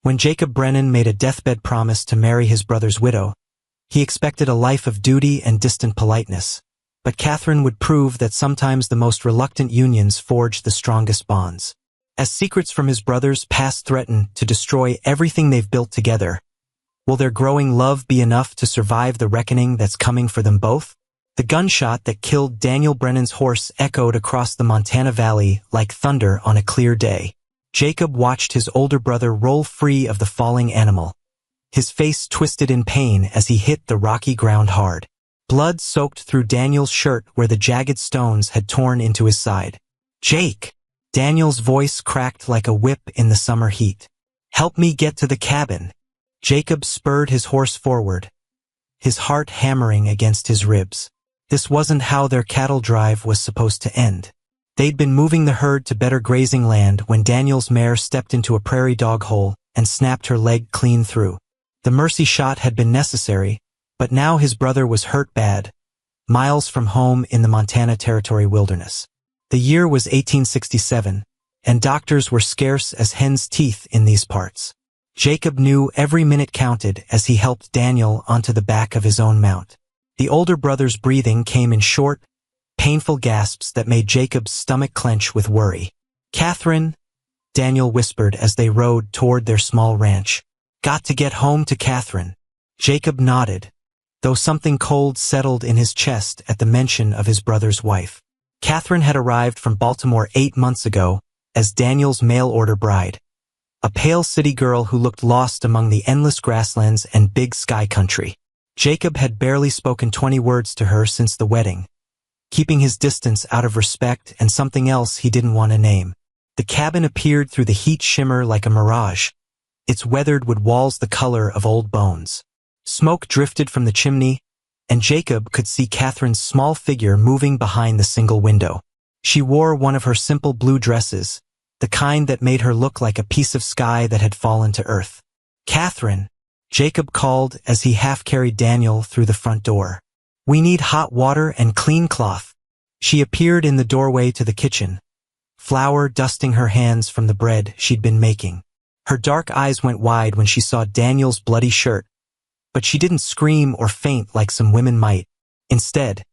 When Jacob Brennan made a deathbed promise to marry his brother's widow, he expected a life of duty and distant politeness. But Catherine would prove that sometimes the most reluctant unions forge the strongest bonds. As secrets from his brother's past threaten to destroy everything they've built together, will their growing love be enough to survive the reckoning that's coming for them both? The gunshot that killed Daniel Brennan's horse echoed across the Montana Valley like thunder on a clear day. Jacob watched his older brother roll free of the falling animal. His face twisted in pain as he hit the rocky ground hard. Blood soaked through Daniel's shirt where the jagged stones had torn into his side. "Jake!" Daniel's voice cracked like a whip in the summer heat. "Help me get to the cabin." Jacob spurred his horse forward, his heart hammering against his ribs. This wasn't how their cattle drive was supposed to end. They'd been moving the herd to better grazing land when Daniel's mare stepped into a prairie dog hole and snapped her leg clean through. The mercy shot had been necessary, but now his brother was hurt bad, miles from home in the Montana Territory wilderness. The year was 1867, and doctors were scarce as hen's teeth in these parts. Jacob knew every minute counted as he helped Daniel onto the back of his own mount. The older brother's breathing came in short, painful gasps that made Jacob's stomach clench with worry. "Catherine," Daniel whispered as they rode toward their small ranch. "Got to get home to Catherine." Jacob nodded, though something cold settled in his chest at the mention of his brother's wife. Catherine had arrived from Baltimore 8 months ago as Daniel's mail-order bride, a pale city girl who looked lost among the endless grasslands and big sky country. Jacob had barely spoken 20 words to her since the wedding, keeping his distance out of respect and something else he didn't want to name. The cabin appeared through the heat shimmer like a mirage, its weathered wood walls the color of old bones. Smoke drifted from the chimney, and Jacob could see Catherine's small figure moving behind the single window. She wore one of her simple blue dresses, the kind that made her look like a piece of sky that had fallen to earth. "Catherine," Jacob called as he half-carried Daniel through the front door. "We need hot water and clean cloth." She appeared in the doorway to the kitchen, flour dusting her hands from the bread she'd been making. Her dark eyes went wide when she saw Daniel's bloody shirt, but she didn't scream or faint like some women might. Instead,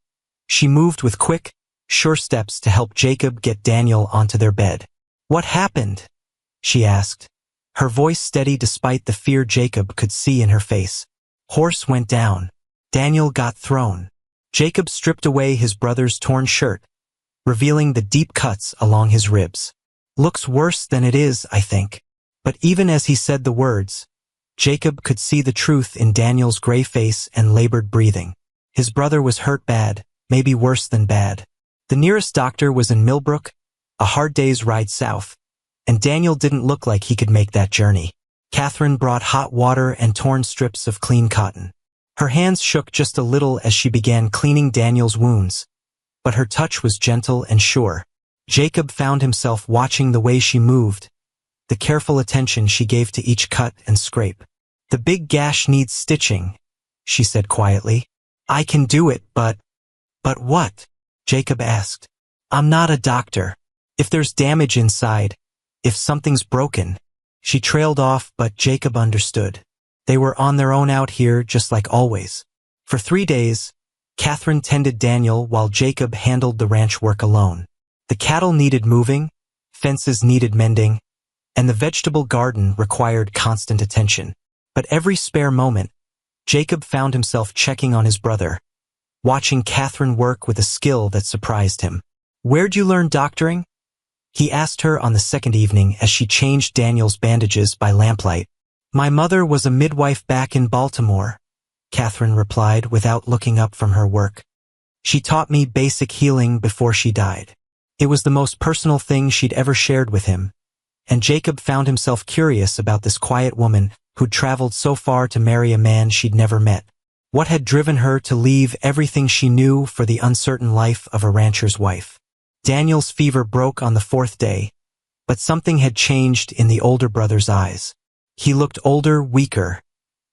she moved with quick, sure steps to help Jacob get Daniel onto their bed. "What happened?" she asked, her voice steady despite the fear Jacob could see in her face. "Horse went down. Daniel got thrown." Jacob stripped away his brother's torn shirt, revealing the deep cuts along his ribs. "Looks worse than it is, I think." But even as he said the words, Jacob could see the truth in Daniel's gray face and labored breathing. His brother was hurt bad, maybe worse than bad. The nearest doctor was in Millbrook, a hard day's ride south, and Daniel didn't look like he could make that journey. Catherine brought hot water and torn strips of clean cotton. Her hands shook just a little as she began cleaning Daniel's wounds, but her touch was gentle and sure. Jacob found himself watching the way she moved, the careful attention she gave to each cut and scrape. "The big gash needs stitching," she said quietly. "I can do it, but..." "But what?" Jacob asked. "I'm not a doctor. If there's damage inside, if something's broken..." She trailed off, but Jacob understood. They were on their own out here just like always. For 3 days, Catherine tended Daniel while Jacob handled the ranch work alone. The cattle needed moving, fences needed mending, and the vegetable garden required constant attention. But every spare moment, Jacob found himself checking on his brother, watching Catherine work with a skill that surprised him. "Where'd you learn doctoring?" he asked her on the second evening as she changed Daniel's bandages by lamplight. "My mother was a midwife back in Baltimore," Catherine replied without looking up from her work. "She taught me basic healing before she died." It was the most personal thing she'd ever shared with him, and Jacob found himself curious about this quiet woman who'd traveled so far to marry a man she'd never met. What had driven her to leave everything she knew for the uncertain life of a rancher's wife? Daniel's fever broke on the 4th day, but something had changed in the older brother's eyes. He looked older, weaker,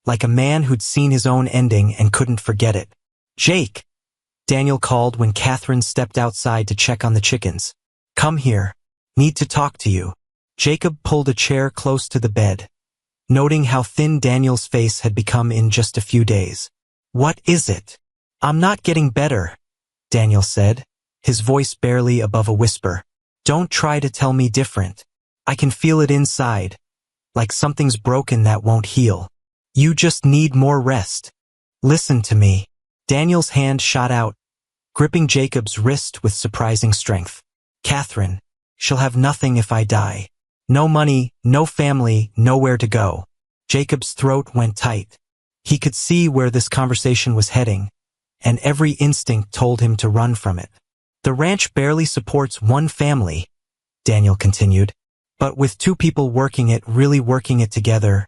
like a man who'd seen his own ending and couldn't forget it. "Jake," Daniel called when Catherine stepped outside to check on the chickens. "Come here. Need to talk to you." Jacob pulled a chair close to the bed, noting how thin Daniel's face had become in just a few days. "What is it?" "I'm not getting better," Daniel said, his voice barely above a whisper. "Don't try to tell me different. I can feel it inside, like something's broken that won't heal. You just need more rest. Listen to me." Daniel's hand shot out, gripping Jacob's wrist with surprising strength. "Catherine, she'll have nothing if I die. No money, no family, nowhere to go." Jacob's throat went tight. He could see where this conversation was heading, and every instinct told him to run from it. "The ranch barely supports one family," Daniel continued, "but with two people really working it together,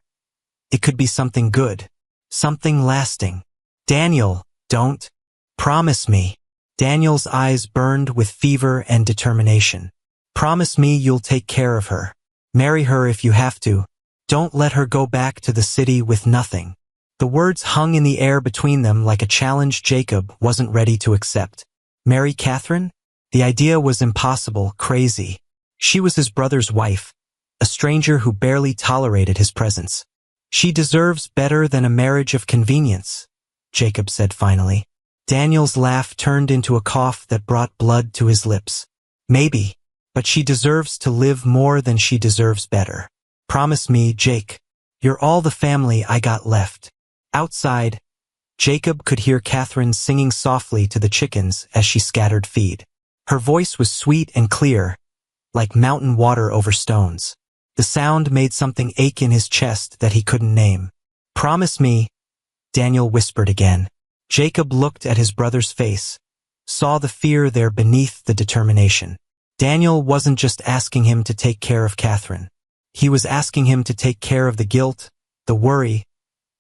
it could be something good, something lasting." "Daniel, don't. Promise me." Daniel's eyes burned with fever and determination. "Promise me you'll take care of her. Marry her if you have to. Don't let her go back to the city with nothing." The words hung in the air between them like a challenge Jacob wasn't ready to accept. Marry Catherine? The idea was impossible, crazy. She was his brother's wife, a stranger who barely tolerated his presence. "She deserves better than a marriage of convenience," Jacob said finally. Daniel's laugh turned into a cough that brought blood to his lips. "Maybe, but she deserves to live more than she deserves better. Promise me, Jake. You're all the family I got left." Outside, Jacob could hear Catherine singing softly to the chickens as she scattered feed. Her voice was sweet and clear, like mountain water over stones. The sound made something ache in his chest that he couldn't name. "Promise me," Daniel whispered again. Jacob looked at his brother's face, saw the fear there beneath the determination. Daniel wasn't just asking him to take care of Catherine. He was asking him to take care of the guilt, the worry,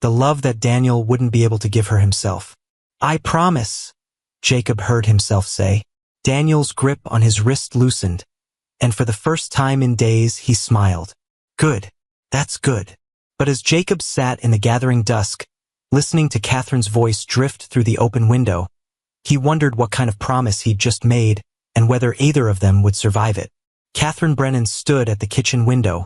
the love that Daniel wouldn't be able to give her himself. "I promise," Jacob heard himself say. Daniel's grip on his wrist loosened, and for the first time in days he smiled. "Good. That's good." But as Jacob sat in the gathering dusk, listening to Catherine's voice drift through the open window, he wondered what kind of promise he'd just made and whether either of them would survive it. Catherine Brennan stood at the kitchen window,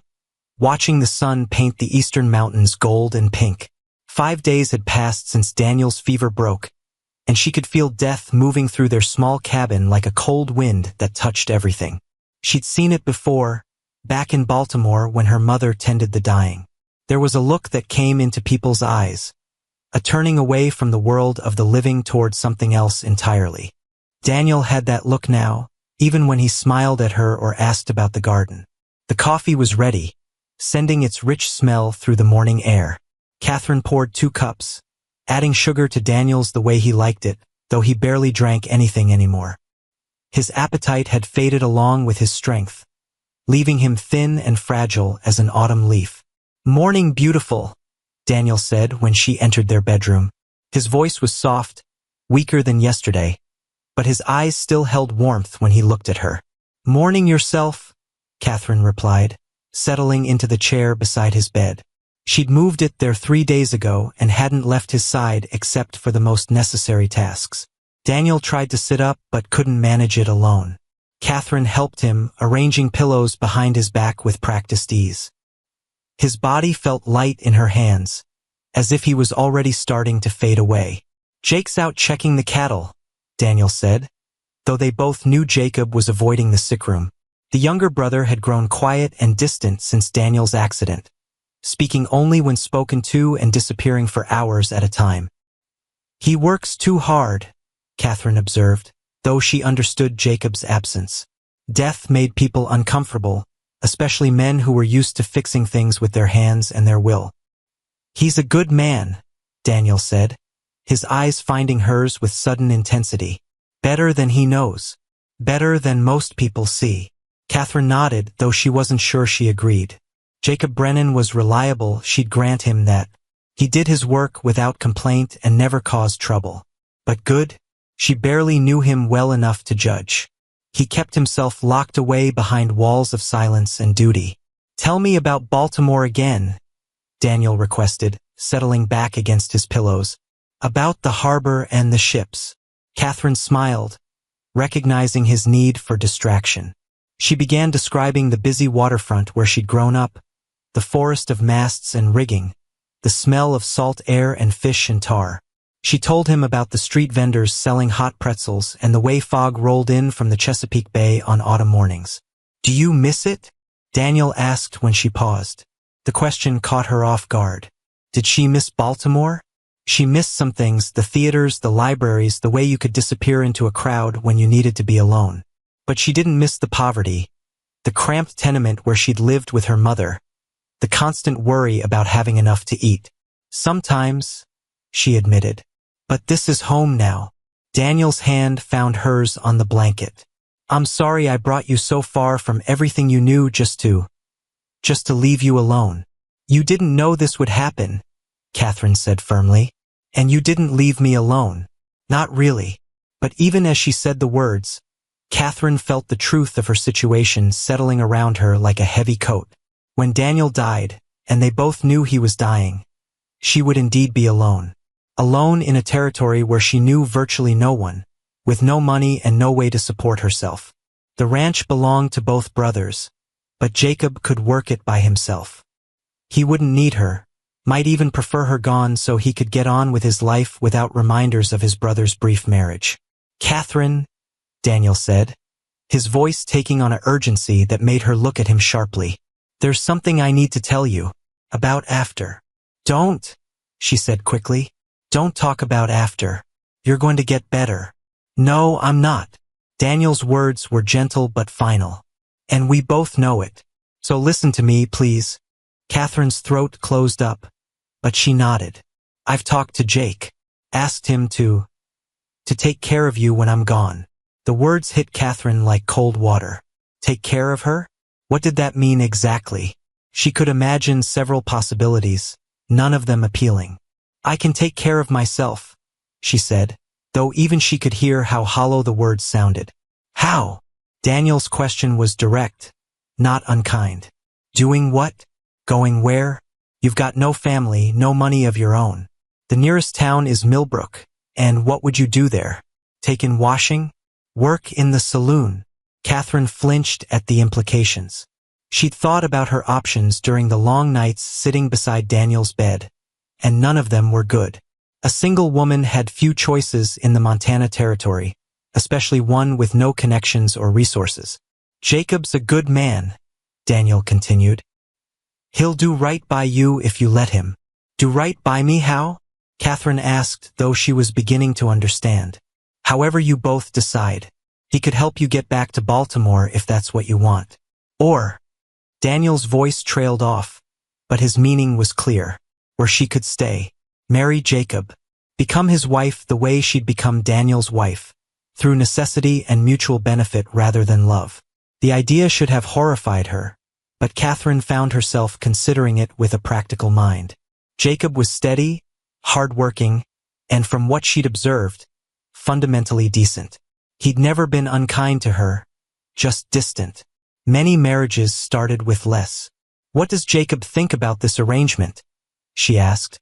watching the sun paint the eastern mountains gold and pink. 5 days had passed since Daniel's fever broke, and she could feel death moving through their small cabin like a cold wind that touched everything. She'd seen it before, back in Baltimore when her mother tended the dying. There was a look that came into people's eyes, a turning away from the world of the living toward something else entirely. Daniel had that look now, even when he smiled at her or asked about the garden. The coffee was ready, sending its rich smell through the morning air. Catherine poured 2 cups, adding sugar to Daniel's the way he liked it, though he barely drank anything anymore. His appetite had faded along with his strength, leaving him thin and fragile as an autumn leaf. "Morning beautiful," Daniel said when she entered their bedroom. His voice was soft, weaker than yesterday, but his eyes still held warmth when he looked at her. "Morning yourself," Catherine replied, settling into the chair beside his bed. She'd moved it there 3 days ago and hadn't left his side except for the most necessary tasks. Daniel tried to sit up but couldn't manage it alone. Catherine helped him, arranging pillows behind his back with practiced ease. His body felt light in her hands, as if he was already starting to fade away. "Jake's out checking the cattle," Daniel said, though they both knew Jacob was avoiding the sick room. The younger brother had grown quiet and distant since Daniel's accident, speaking only when spoken to and disappearing for hours at a time. "He works too hard," Catherine observed, though she understood Jacob's absence. Death made people uncomfortable, especially men who were used to fixing things with their hands and their will. "He's a good man," Daniel said, his eyes finding hers with sudden intensity. "Better than he knows. Better than most people see." Catherine nodded, though she wasn't sure she agreed. Jacob Brennan was reliable, she'd grant him that. He did his work without complaint and never caused trouble. But good? She barely knew him well enough to judge. He kept himself locked away behind walls of silence and duty. "Tell me about Baltimore again," Daniel requested, settling back against his pillows. "About the harbor and the ships." Catherine smiled, recognizing his need for distraction. She began describing the busy waterfront where she'd grown up, the forest of masts and rigging, the smell of salt air and fish and tar. She told him about the street vendors selling hot pretzels and the way fog rolled in from the Chesapeake Bay on autumn mornings. "Do you miss it?" Daniel asked when she paused. The question caught her off guard. Did she miss Baltimore? She missed some things, the theaters, the libraries, the way you could disappear into a crowd when you needed to be alone. But she didn't miss the poverty, the cramped tenement where she'd lived with her mother, the constant worry about having enough to eat. "Sometimes," she admitted. "But this is home now." Daniel's hand found hers on the blanket. "I'm sorry I brought you so far from everything you knew just to leave you alone." "You didn't know this would happen," Catherine said firmly. "And you didn't leave me alone." "Not really." But even as she said the words, Catherine felt the truth of her situation settling around her like a heavy coat. When Daniel died, and they both knew he was dying, she would indeed be alone. Alone in a territory where she knew virtually no one, with no money and no way to support herself. The ranch belonged to both brothers, but Jacob could work it by himself. He wouldn't need her, might even prefer her gone so he could get on with his life without reminders of his brother's brief marriage. "Catherine," Daniel said, his voice taking on an urgency that made her look at him sharply. "There's something I need to tell you. About after." "Don't," she said quickly. "Don't talk about after. You're going to get better." "No, I'm not." Daniel's words were gentle but final. "And we both know it. So listen to me, please." Catherine's throat closed up, but she nodded. "I've talked to Jake. Asked him to take care of you when I'm gone." The words hit Catherine like cold water. Take care of her? What did that mean exactly? She could imagine several possibilities, none of them appealing. "I can take care of myself," she said, though even she could hear how hollow the words sounded. "How?" Daniel's question was direct, not unkind. "Doing what? Going where? You've got no family, no money of your own. The nearest town is Millbrook, and what would you do there? Take in washing? Work in the saloon?" Catherine flinched at the implications. She'd thought about her options during the long nights sitting beside Daniel's bed, and none of them were good. A single woman had few choices in the Montana Territory, especially one with no connections or resources. "Jacob's a good man," Daniel continued. "He'll do right by you if you let him." "Do right by me how?" Catherine asked, though she was beginning to understand. "However you both decide. He could help you get back to Baltimore if that's what you want. Or," Daniel's voice trailed off, but his meaning was clear, "where she could stay. Marry Jacob. Become his wife the way she'd become Daniel's wife, through necessity and mutual benefit rather than love." The idea should have horrified her, but Catherine found herself considering it with a practical mind. Jacob was steady, hard-working, and from what she'd observed, fundamentally decent. He'd never been unkind to her, just distant. Many marriages started with less. "What does Jacob think about this arrangement?" she asked.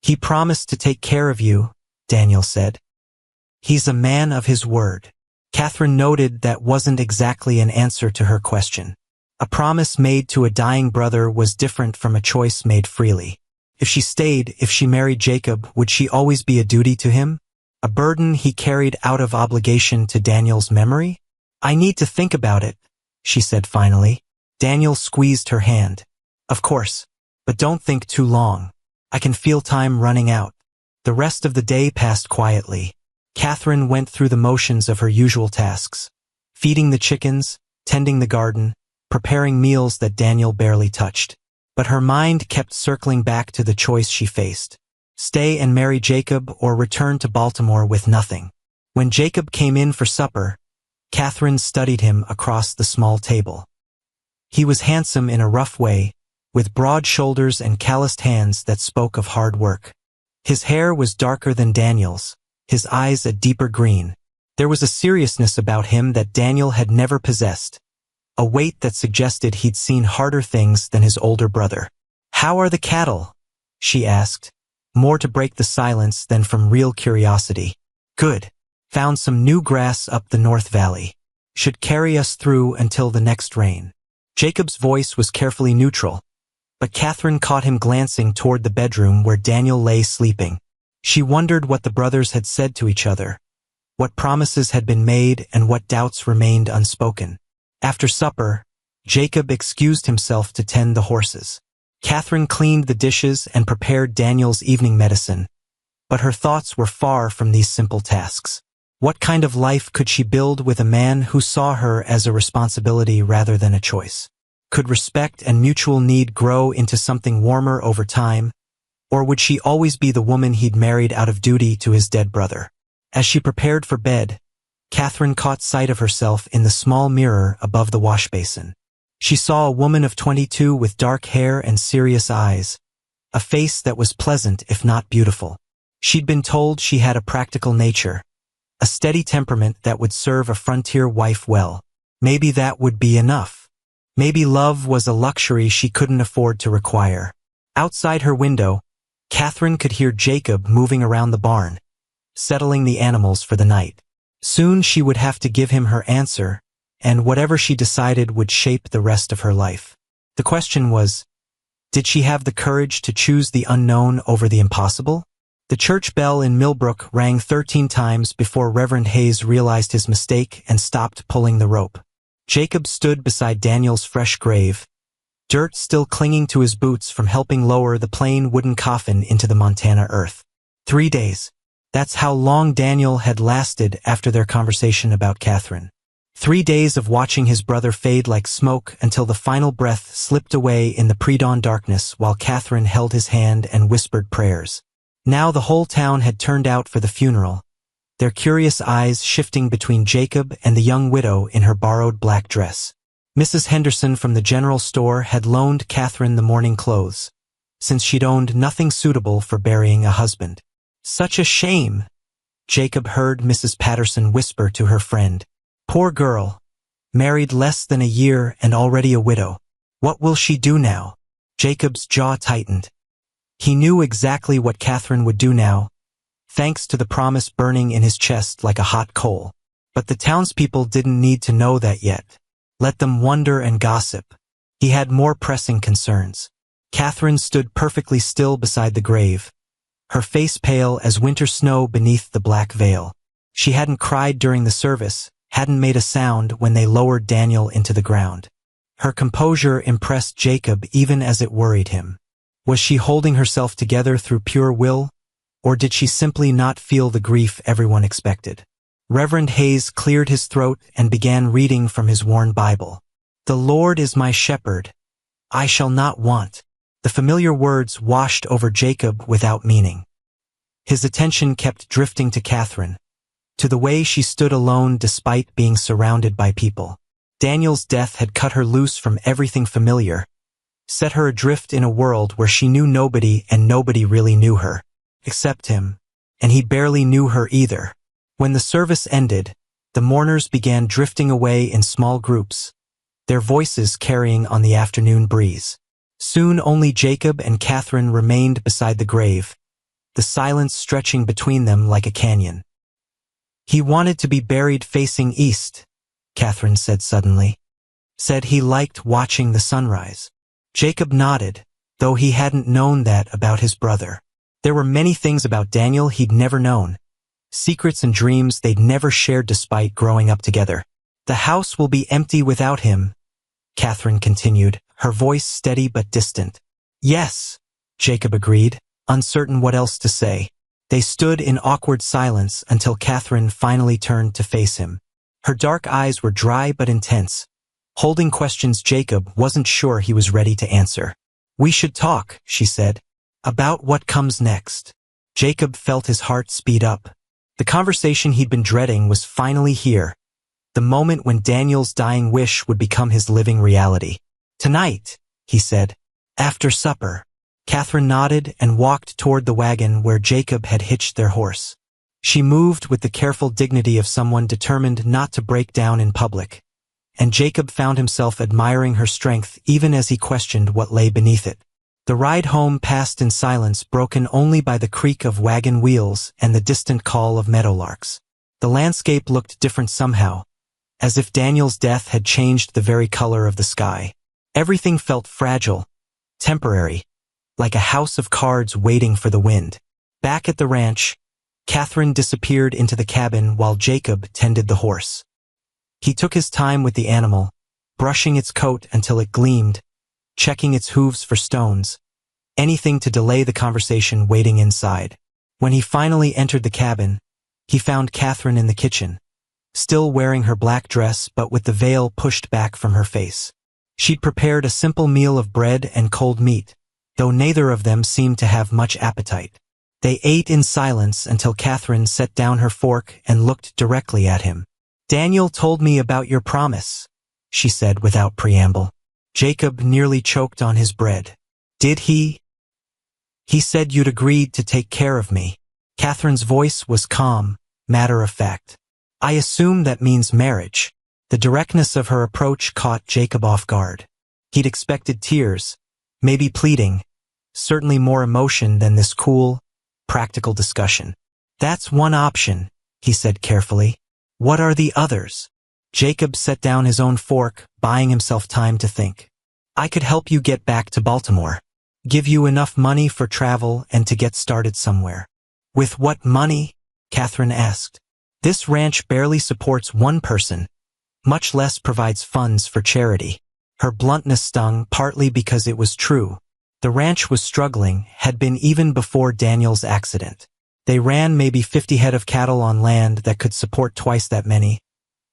"He promised to take care of you," Daniel said. "He's a man of his word." Catherine noted that wasn't exactly an answer to her question. A promise made to a dying brother was different from a choice made freely. If she stayed, if she married Jacob, would she always be a duty to him? A burden he carried out of obligation to Daniel's memory? "I need to think about it," she said finally. Daniel squeezed her hand. "Of course, but don't think too long. I can feel time running out." The rest of the day passed quietly. Catherine went through the motions of her usual tasks, feeding the chickens, tending the garden, preparing meals that Daniel barely touched. But her mind kept circling back to the choice she faced. Stay and marry Jacob or return to Baltimore with nothing. When Jacob came in for supper, Catherine studied him across the small table. He was handsome in a rough way, with broad shoulders and calloused hands that spoke of hard work. His hair was darker than Daniel's, his eyes a deeper green. There was a seriousness about him that Daniel had never possessed, a weight that suggested he'd seen harder things than his older brother. "How are the cattle?" she asked, more to break the silence than from real curiosity. "Good. Found some new grass up the North Valley. Should carry us through until the next rain." Jacob's voice was carefully neutral, but Catherine caught him glancing toward the bedroom where Daniel lay sleeping. She wondered what the brothers had said to each other, what promises had been made and what doubts remained unspoken. After supper, Jacob excused himself to tend the horses. Catherine cleaned the dishes and prepared Daniel's evening medicine, but her thoughts were far from these simple tasks. What kind of life could she build with a man who saw her as a responsibility rather than a choice? Could respect and mutual need grow into something warmer over time, or would she always be the woman he'd married out of duty to his dead brother? As she prepared for bed, Catherine caught sight of herself in the small mirror above the wash basin. She saw a woman of 22 with dark hair and serious eyes, a face that was pleasant if not beautiful. She'd been told she had a practical nature, a steady temperament that would serve a frontier wife well. Maybe that would be enough. Maybe love was a luxury she couldn't afford to require. Outside her window, Catherine could hear Jacob moving around the barn, settling the animals for the night. Soon she would have to give him her answer, and whatever she decided would shape the rest of her life. The question was, did she have the courage to choose the unknown over the impossible? The church bell in Millbrook rang 13 times before Reverend Hayes realized his mistake and stopped pulling the rope. Jacob stood beside Daniel's fresh grave, dirt still clinging to his boots from helping lower the plain wooden coffin into the Montana earth. 3 days. That's how long Daniel had lasted after their conversation about Catherine. 3 days of watching his brother fade like smoke until the final breath slipped away in the pre-dawn darkness while Catherine held his hand and whispered prayers. Now the whole town had turned out for the funeral, their curious eyes shifting between Jacob and the young widow in her borrowed black dress. Mrs. Henderson from the general store had loaned Catherine the mourning clothes, since she'd owned nothing suitable for burying a husband. Such a shame, Jacob heard Mrs. Patterson whisper to her friend. Poor girl, married less than a year and already a widow. What will she do now? Jacob's jaw tightened. He knew exactly what Catherine would do now, thanks to the promise burning in his chest like a hot coal. But the townspeople didn't need to know that yet. Let them wonder and gossip. He had more pressing concerns. Catherine stood perfectly still beside the grave, her face pale as winter snow beneath the black veil. She hadn't cried during the service, hadn't made a sound when they lowered Daniel into the ground. Her composure impressed Jacob even as it worried him. Was she holding herself together through pure will, or did she simply not feel the grief everyone expected? Reverend Hayes cleared his throat and began reading from his worn Bible. The Lord is my shepherd. I shall not want. The familiar words washed over Jacob without meaning. His attention kept drifting to Catherine, to the way she stood alone despite being surrounded by people. Daniel's death had cut her loose from everything familiar, set her adrift in a world where she knew nobody and nobody really knew her, except him, and he barely knew her either. When the service ended, the mourners began drifting away in small groups, their voices carrying on the afternoon breeze. Soon only Jacob and Catherine remained beside the grave, the silence stretching between them like a canyon. He wanted to be buried facing east, Catherine said suddenly. Said he liked watching the sunrise. Jacob nodded, though he hadn't known that about his brother. There were many things about Daniel he'd never known, secrets and dreams they'd never shared despite growing up together. The house will be empty without him, Catherine continued, her voice steady but distant. Yes, Jacob agreed, uncertain what else to say. They stood in awkward silence until Catherine finally turned to face him. Her dark eyes were dry but intense, holding questions Jacob wasn't sure he was ready to answer. We should talk, she said, about what comes next. Jacob felt his heart speed up. The conversation he'd been dreading was finally here, the moment when Daniel's dying wish would become his living reality. Tonight, he said, after supper. Catherine nodded and walked toward the wagon where Jacob had hitched their horse. She moved with the careful dignity of someone determined not to break down in public, and Jacob found himself admiring her strength even as he questioned what lay beneath it. The ride home passed in silence, broken only by the creak of wagon wheels and the distant call of meadowlarks. The landscape looked different somehow, as if Daniel's death had changed the very color of the sky. Everything felt fragile, temporary, like a house of cards waiting for the wind. Back at the ranch, Catherine disappeared into the cabin while Jacob tended the horse. He took his time with the animal, brushing its coat until it gleamed, checking its hooves for stones, anything to delay the conversation waiting inside. When he finally entered the cabin, he found Catherine in the kitchen, still wearing her black dress but with the veil pushed back from her face. She'd prepared a simple meal of bread and cold meat, though neither of them seemed to have much appetite. They ate in silence until Catherine set down her fork and looked directly at him. "Daniel told me about your promise," she said without preamble. Jacob nearly choked on his bread. "Did he?" "He said you'd agreed to take care of me." Catherine's voice was calm, matter-of-fact. "I assume that means marriage." The directness of her approach caught Jacob off guard. He'd expected tears, maybe pleading, certainly more emotion than this cool, practical discussion. "That's one option," he said carefully. "What are the others?" Jacob set down his own fork, buying himself time to think. "I could help you get back to Baltimore. Give you enough money for travel and to get started somewhere." "With what money?" Catherine asked. "This ranch barely supports one person, much less provides funds for charity." Her bluntness stung, partly because it was true. The ranch was struggling, had been even before Daniel's accident. They ran maybe 50 head of cattle on land that could support twice that many,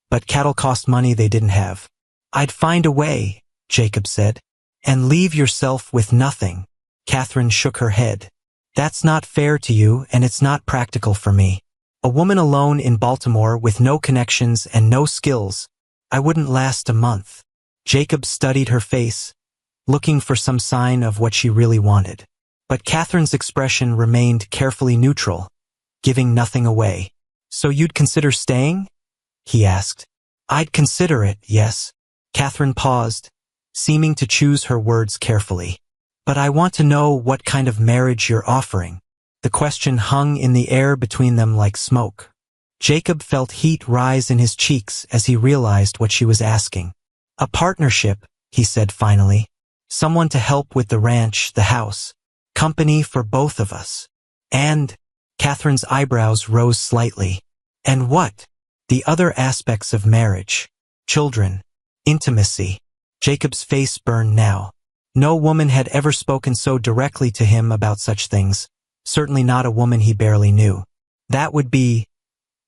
but cattle cost money they didn't have. "I'd find a way," Jacob said. "And leave yourself with nothing." Catherine shook her head. "That's not fair to you, and it's not practical for me. A woman alone in Baltimore with no connections and no skills, I wouldn't last a month." Jacob studied her face, looking for some sign of what she really wanted. But Catherine's expression remained carefully neutral, giving nothing away. "So you'd consider staying?" he asked. "I'd consider it, yes." Catherine paused, seeming to choose her words carefully. "But I want to know what kind of marriage you're offering." The question hung in the air between them like smoke. Jacob felt heat rise in his cheeks as he realized what she was asking. "A partnership," he said finally. "Someone to help with the ranch, the house. Company for both of us." "And?" Catherine's eyebrows rose slightly. "And what?" "The other aspects of marriage. Children. Intimacy." Jacob's face burned now. No woman had ever spoken so directly to him about such things, certainly not a woman he barely knew. "That would be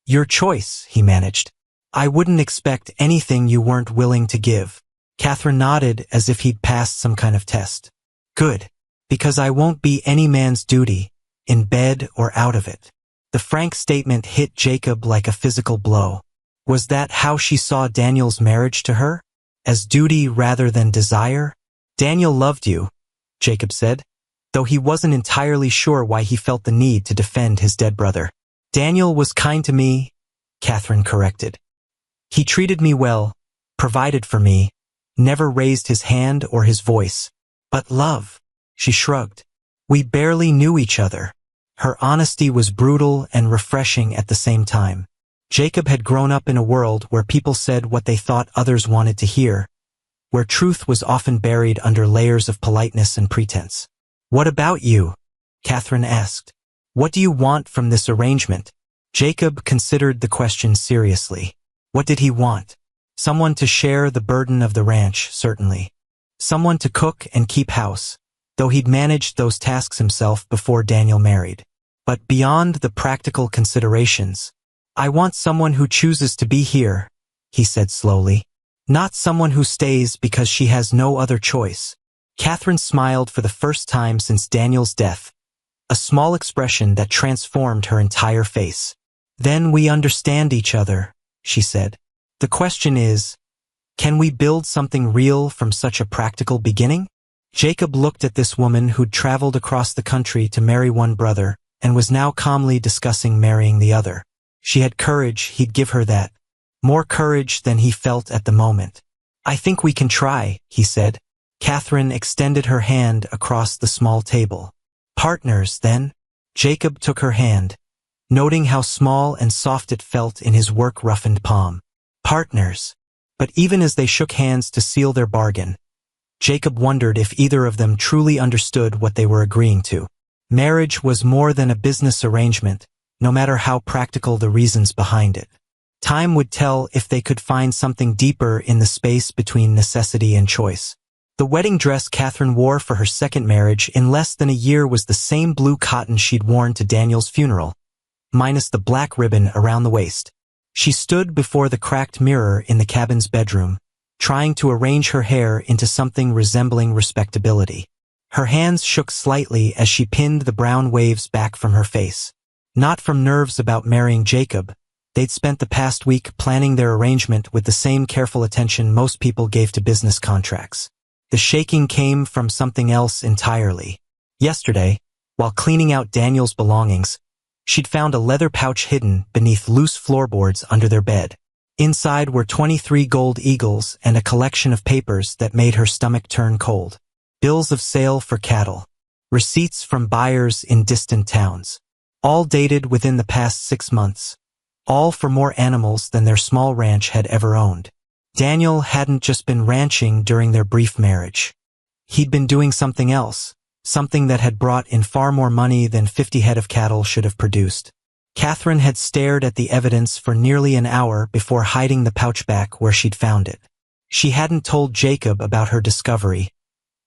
your choice," he managed. "I wouldn't expect anything you weren't willing to give." Catherine nodded as if he'd passed some kind of test. "Good. Because I won't be any man's duty, in bed or out of it." The frank statement hit Jacob like a physical blow. Was that how she saw Daniel's marriage to her? As duty rather than desire? "Daniel loved you," Jacob said, though he wasn't entirely sure why he felt the need to defend his dead brother. "Daniel was kind to me," Catherine corrected. "He treated me well, provided for me, never raised his hand or his voice. But love," she shrugged. "We barely knew each other." Her honesty was brutal and refreshing at the same time. Jacob had grown up in a world where people said what they thought others wanted to hear, where truth was often buried under layers of politeness and pretense. "What about you?" Catherine asked. "What do you want from this arrangement?" Jacob considered the question seriously. What did he want? Someone to share the burden of the ranch, certainly. Someone to cook and keep house, though he'd managed those tasks himself before Daniel married. But beyond the practical considerations, "I want someone who chooses to be here," he said slowly. "Not someone who stays because she has no other choice." Catherine smiled for the first time since Daniel's death, a small expression that transformed her entire face. "Then we understand each other," she said. "The question is, can we build something real from such a practical beginning?" Jacob looked at this woman who'd traveled across the country to marry one brother and was now calmly discussing marrying the other. She had courage, he'd give her that. More courage than he felt at the moment. "I think we can try," he said. Catherine extended her hand across the small table. "Partners, then?" Jacob took her hand, noting how small and soft it felt in his work-roughened palm. "Partners." But even as they shook hands to seal their bargain, Jacob wondered if either of them truly understood what they were agreeing to. Marriage was more than a business arrangement, no matter how practical the reasons behind it. Time would tell if they could find something deeper in the space between necessity and choice. The wedding dress Catherine wore for her second marriage in less than a year was the same blue cotton she'd worn to Daniel's funeral, minus the black ribbon around the waist. She stood before the cracked mirror in the cabin's bedroom, trying to arrange her hair into something resembling respectability. Her hands shook slightly as she pinned the brown waves back from her face. Not from nerves about marrying Jacob. They'd spent the past week planning their arrangement with the same careful attention most people gave to business contracts. The shaking came from something else entirely. Yesterday, while cleaning out Daniel's belongings, she'd found a leather pouch hidden beneath loose floorboards under their bed. Inside were 23 gold eagles and a collection of papers that made her stomach turn cold. Bills of sale for cattle. Receipts from buyers in distant towns. All dated within the past 6 months. All for more animals than their small ranch had ever owned. Daniel hadn't just been ranching during their brief marriage. He'd been doing something else, something that had brought in far more money than 50 head of cattle should have produced. Catherine had stared at the evidence for nearly an hour before hiding the pouch back where she'd found it. She hadn't told Jacob about her discovery,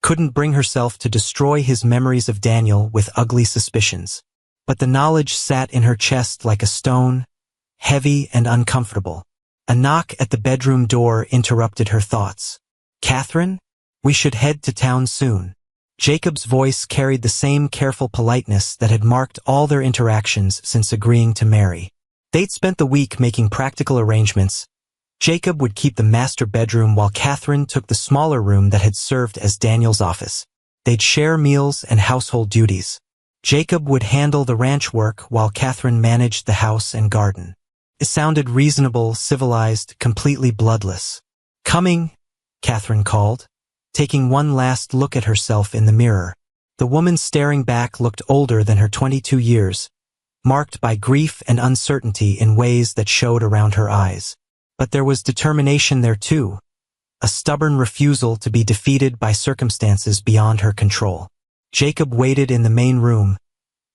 couldn't bring herself to destroy his memories of Daniel with ugly suspicions. But the knowledge sat in her chest like a stone, heavy and uncomfortable. A knock at the bedroom door interrupted her thoughts. "Catherine? We should head to town soon." Jacob's voice carried the same careful politeness that had marked all their interactions since agreeing to marry. They'd spent the week making practical arrangements. Jacob would keep the master bedroom while Catherine took the smaller room that had served as Daniel's office. They'd share meals and household duties. Jacob would handle the ranch work while Catherine managed the house and garden. It sounded reasonable, civilized, completely bloodless. "Coming," Catherine called, taking one last look at herself in the mirror. The woman staring back looked older than her 22 years, marked by grief and uncertainty in ways that showed around her eyes. But there was determination there too, a stubborn refusal to be defeated by circumstances beyond her control. Jacob waited in the main room,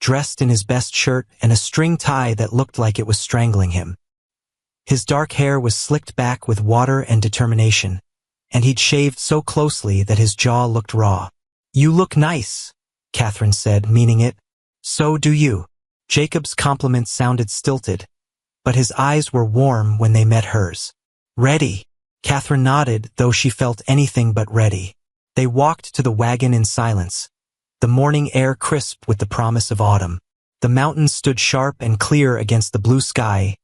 dressed in his best shirt and a string tie that looked like it was strangling him. His dark hair was slicked back with water and determination, and he'd shaved so closely that his jaw looked raw. "You look nice," Catherine said, meaning it. "So do you." Jacob's compliment sounded stilted, but his eyes were warm when they met hers. "Ready?" Catherine nodded, though she felt anything but ready. They walked to the wagon in silence, the morning air crisp with the promise of autumn. The mountains stood sharp and clear against the blue sky,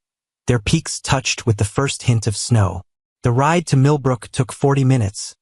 their peaks touched with the first hint of snow. The ride to Millbrook took 40 minutes,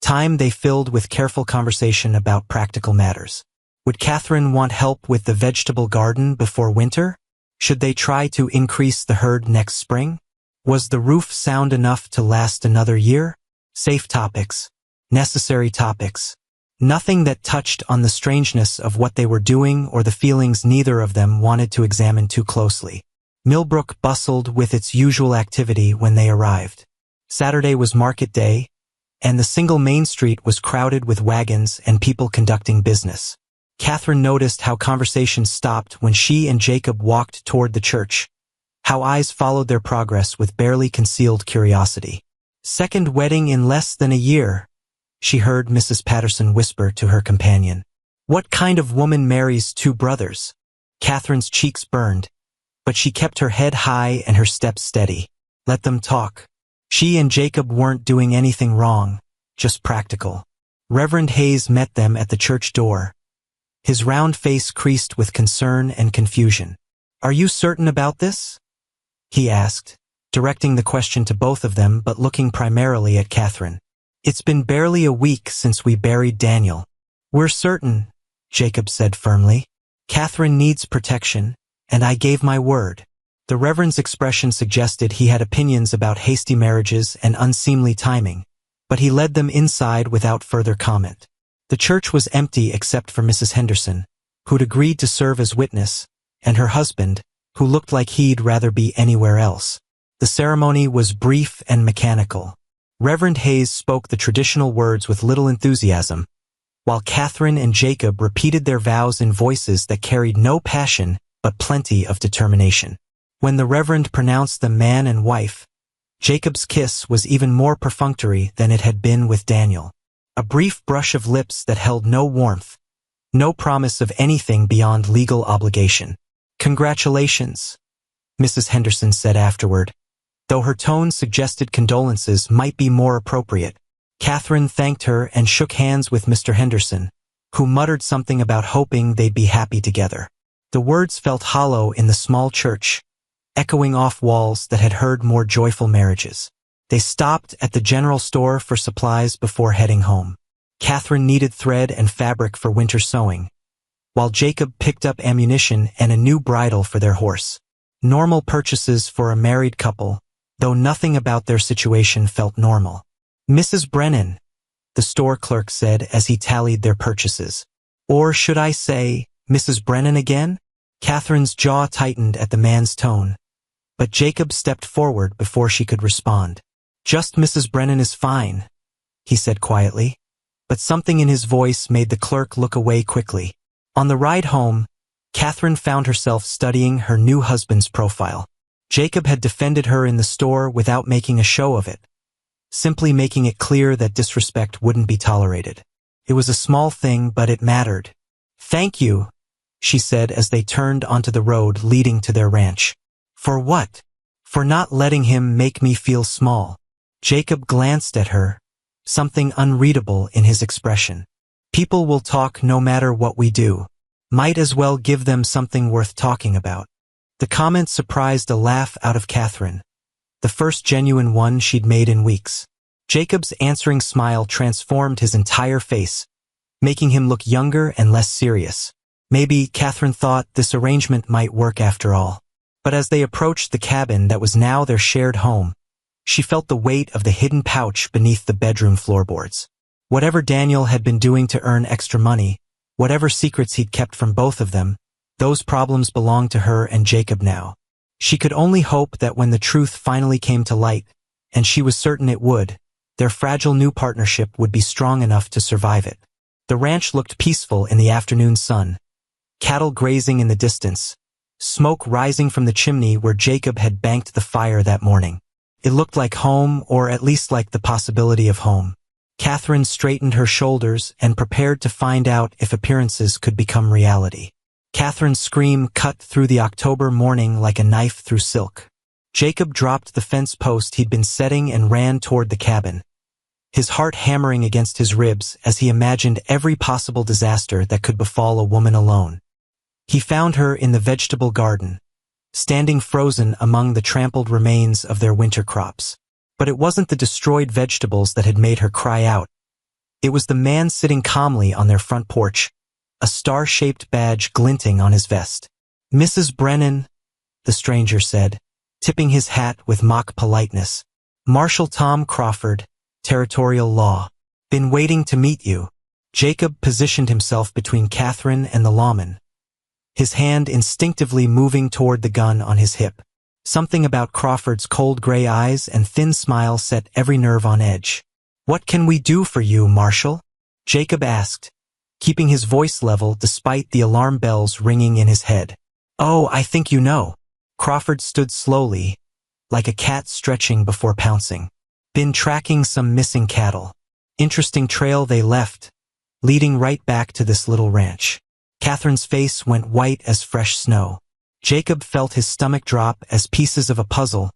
time they filled with careful conversation about practical matters. Would Catherine want help with the vegetable garden before winter? Should they try to increase the herd next spring? Was the roof sound enough to last another year? Safe topics. Necessary topics. Nothing that touched on the strangeness of what they were doing or the feelings neither of them wanted to examine too closely. Millbrook bustled with its usual activity when they arrived. Saturday was market day, and the single main street was crowded with wagons and people conducting business. Catherine noticed how conversation stopped when she and Jacob walked toward the church, how eyes followed their progress with barely concealed curiosity. "Second wedding in less than a year," she heard Mrs. Patterson whisper to her companion. "What kind of woman marries two brothers?" Catherine's cheeks burned, but she kept her head high and her steps steady. Let them talk. She and Jacob weren't doing anything wrong, just practical. Reverend Hayes met them at the church door, his round face creased with concern and confusion. "Are you certain about this?" he asked, directing the question to both of them but looking primarily at Catherine. "It's been barely a week since we buried Daniel." "We're certain," Jacob said firmly. "Catherine needs protection, and I gave my word." The Reverend's expression suggested he had opinions about hasty marriages and unseemly timing, but he led them inside without further comment. The church was empty except for Mrs. Henderson, who'd agreed to serve as witness, and her husband, who looked like he'd rather be anywhere else. The ceremony was brief and mechanical. Reverend Hayes spoke the traditional words with little enthusiasm, while Catherine and Jacob repeated their vows in voices that carried no passion but plenty of determination. When the Reverend pronounced them man and wife, Jacob's kiss was even more perfunctory than it had been with Daniel. A brief brush of lips that held no warmth, no promise of anything beyond legal obligation. "Congratulations," Mrs. Henderson said afterward, though her tone suggested condolences might be more appropriate. Catherine thanked her and shook hands with Mr. Henderson, who muttered something about hoping they'd be happy together. The words felt hollow in the small church, echoing off walls that had heard more joyful marriages. They stopped at the general store for supplies before heading home. Catherine needed thread and fabric for winter sewing, while Jacob picked up ammunition and a new bridle for their horse. Normal purchases for a married couple, though nothing about their situation felt normal. "Mrs. Brennan," the store clerk said as he tallied their purchases. "Or should I say, Mrs. Brennan again?" Catherine's jaw tightened at the man's tone, but Jacob stepped forward before she could respond. "Just Mrs. Brennan is fine," he said quietly, but something in his voice made the clerk look away quickly. On the ride home, Catherine found herself studying her new husband's profile. Jacob had defended her in the store without making a show of it, simply making it clear that disrespect wouldn't be tolerated. It was a small thing, but it mattered. "Thank you," she said as they turned onto the road leading to their ranch. "For what?" "For not letting him make me feel small." Jacob glanced at her, something unreadable in his expression. "People will talk no matter what we do. Might as well give them something worth talking about." The comment surprised a laugh out of Catherine, the first genuine one she'd made in weeks. Jacob's answering smile transformed his entire face, making him look younger and less serious. Maybe, Catherine thought, this arrangement might work after all. But as they approached the cabin that was now their shared home, she felt the weight of the hidden pouch beneath the bedroom floorboards. Whatever Daniel had been doing to earn extra money, whatever secrets he'd kept from both of them, those problems belonged to her and Jacob now. She could only hope that when the truth finally came to light, and she was certain it would, their fragile new partnership would be strong enough to survive it. The ranch looked peaceful in the afternoon sun, cattle grazing in the distance, smoke rising from the chimney where Jacob had banked the fire that morning. It looked like home, or at least like the possibility of home. Catherine straightened her shoulders and prepared to find out if appearances could become reality. Catherine's scream cut through the October morning like a knife through silk. Jacob dropped the fence post he'd been setting and ran toward the cabin, his heart hammering against his ribs as he imagined every possible disaster that could befall a woman alone. He found her in the vegetable garden, standing frozen among the trampled remains of their winter crops. But it wasn't the destroyed vegetables that had made her cry out. It was the man sitting calmly on their front porch, a star-shaped badge glinting on his vest. "Mrs. Brennan," the stranger said, tipping his hat with mock politeness. "Marshal Tom Crawford, Territorial Law. Been waiting to meet you." Jacob positioned himself between Catherine and the lawman, his hand instinctively moving toward the gun on his hip. Something about Crawford's cold gray eyes and thin smile set every nerve on edge. "What can we do for you, Marshal?" Jacob asked, keeping his voice level despite the alarm bells ringing in his head. "Oh, I think you know." Crawford stood slowly, like a cat stretching before pouncing. "Been tracking some missing cattle. Interesting trail they left, leading right back to this little ranch." Catherine's face went white as fresh snow. Jacob felt his stomach drop as pieces of a puzzle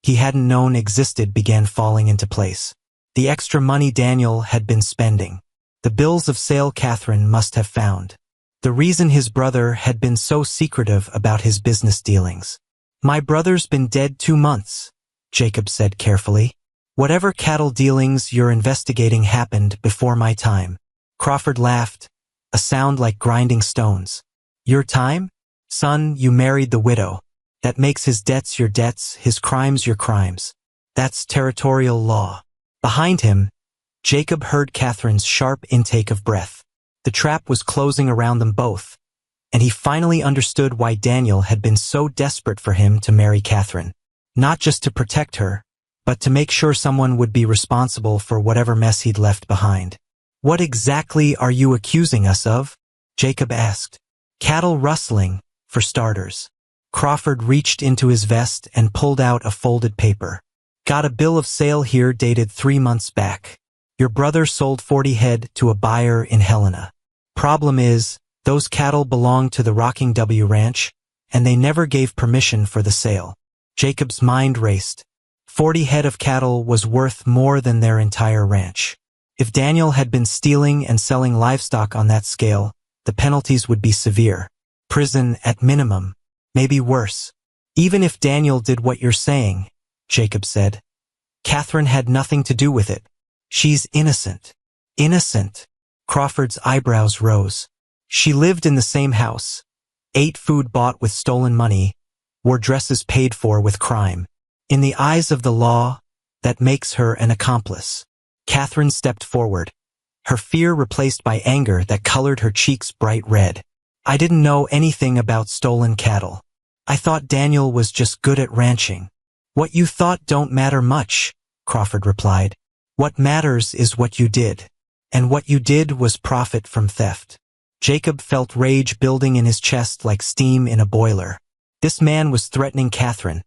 he hadn't known existed began falling into place. The extra money Daniel had been spending. The bills of sale Catherine must have found. The reason his brother had been so secretive about his business dealings. "My brother's been dead 2 months, Jacob said carefully. "Whatever cattle dealings you're investigating happened before my time." Crawford laughed, a sound like grinding stones. "Your time? Son, you married the widow. That makes his debts your debts, his crimes your crimes. That's territorial law." Behind him, Jacob heard Catherine's sharp intake of breath. The trap was closing around them both, and he finally understood why Daniel had been so desperate for him to marry Catherine. Not just to protect her, but to make sure someone would be responsible for whatever mess he'd left behind. What exactly are you accusing us of? Jacob asked. Cattle rustling, for starters. Crawford reached into his vest and pulled out a folded paper. Got a bill of sale here dated 3 months back. Your brother sold 40 head to a buyer in Helena. Problem is, those cattle belong to the Rocking W Ranch, and they never gave permission for the sale. Jacob's mind raced. 40 head of cattle was worth more than their entire ranch. If Daniel had been stealing and selling livestock on that scale, the penalties would be severe. Prison at minimum, maybe worse. Even if Daniel did what you're saying, Jacob said, Catherine had nothing to do with it. She's innocent. Innocent. Crawford's eyebrows rose. She lived in the same house, ate food bought with stolen money, wore dresses paid for with crime. In the eyes of the law, that makes her an accomplice. Catherine stepped forward, her fear replaced by anger that colored her cheeks bright red. I didn't know anything about stolen cattle. I thought Daniel was just good at ranching. What you thought don't matter much, Crawford replied. What matters is what you did. And what you did was profit from theft. Jacob felt rage building in his chest like steam in a boiler. This man was threatening Catherine,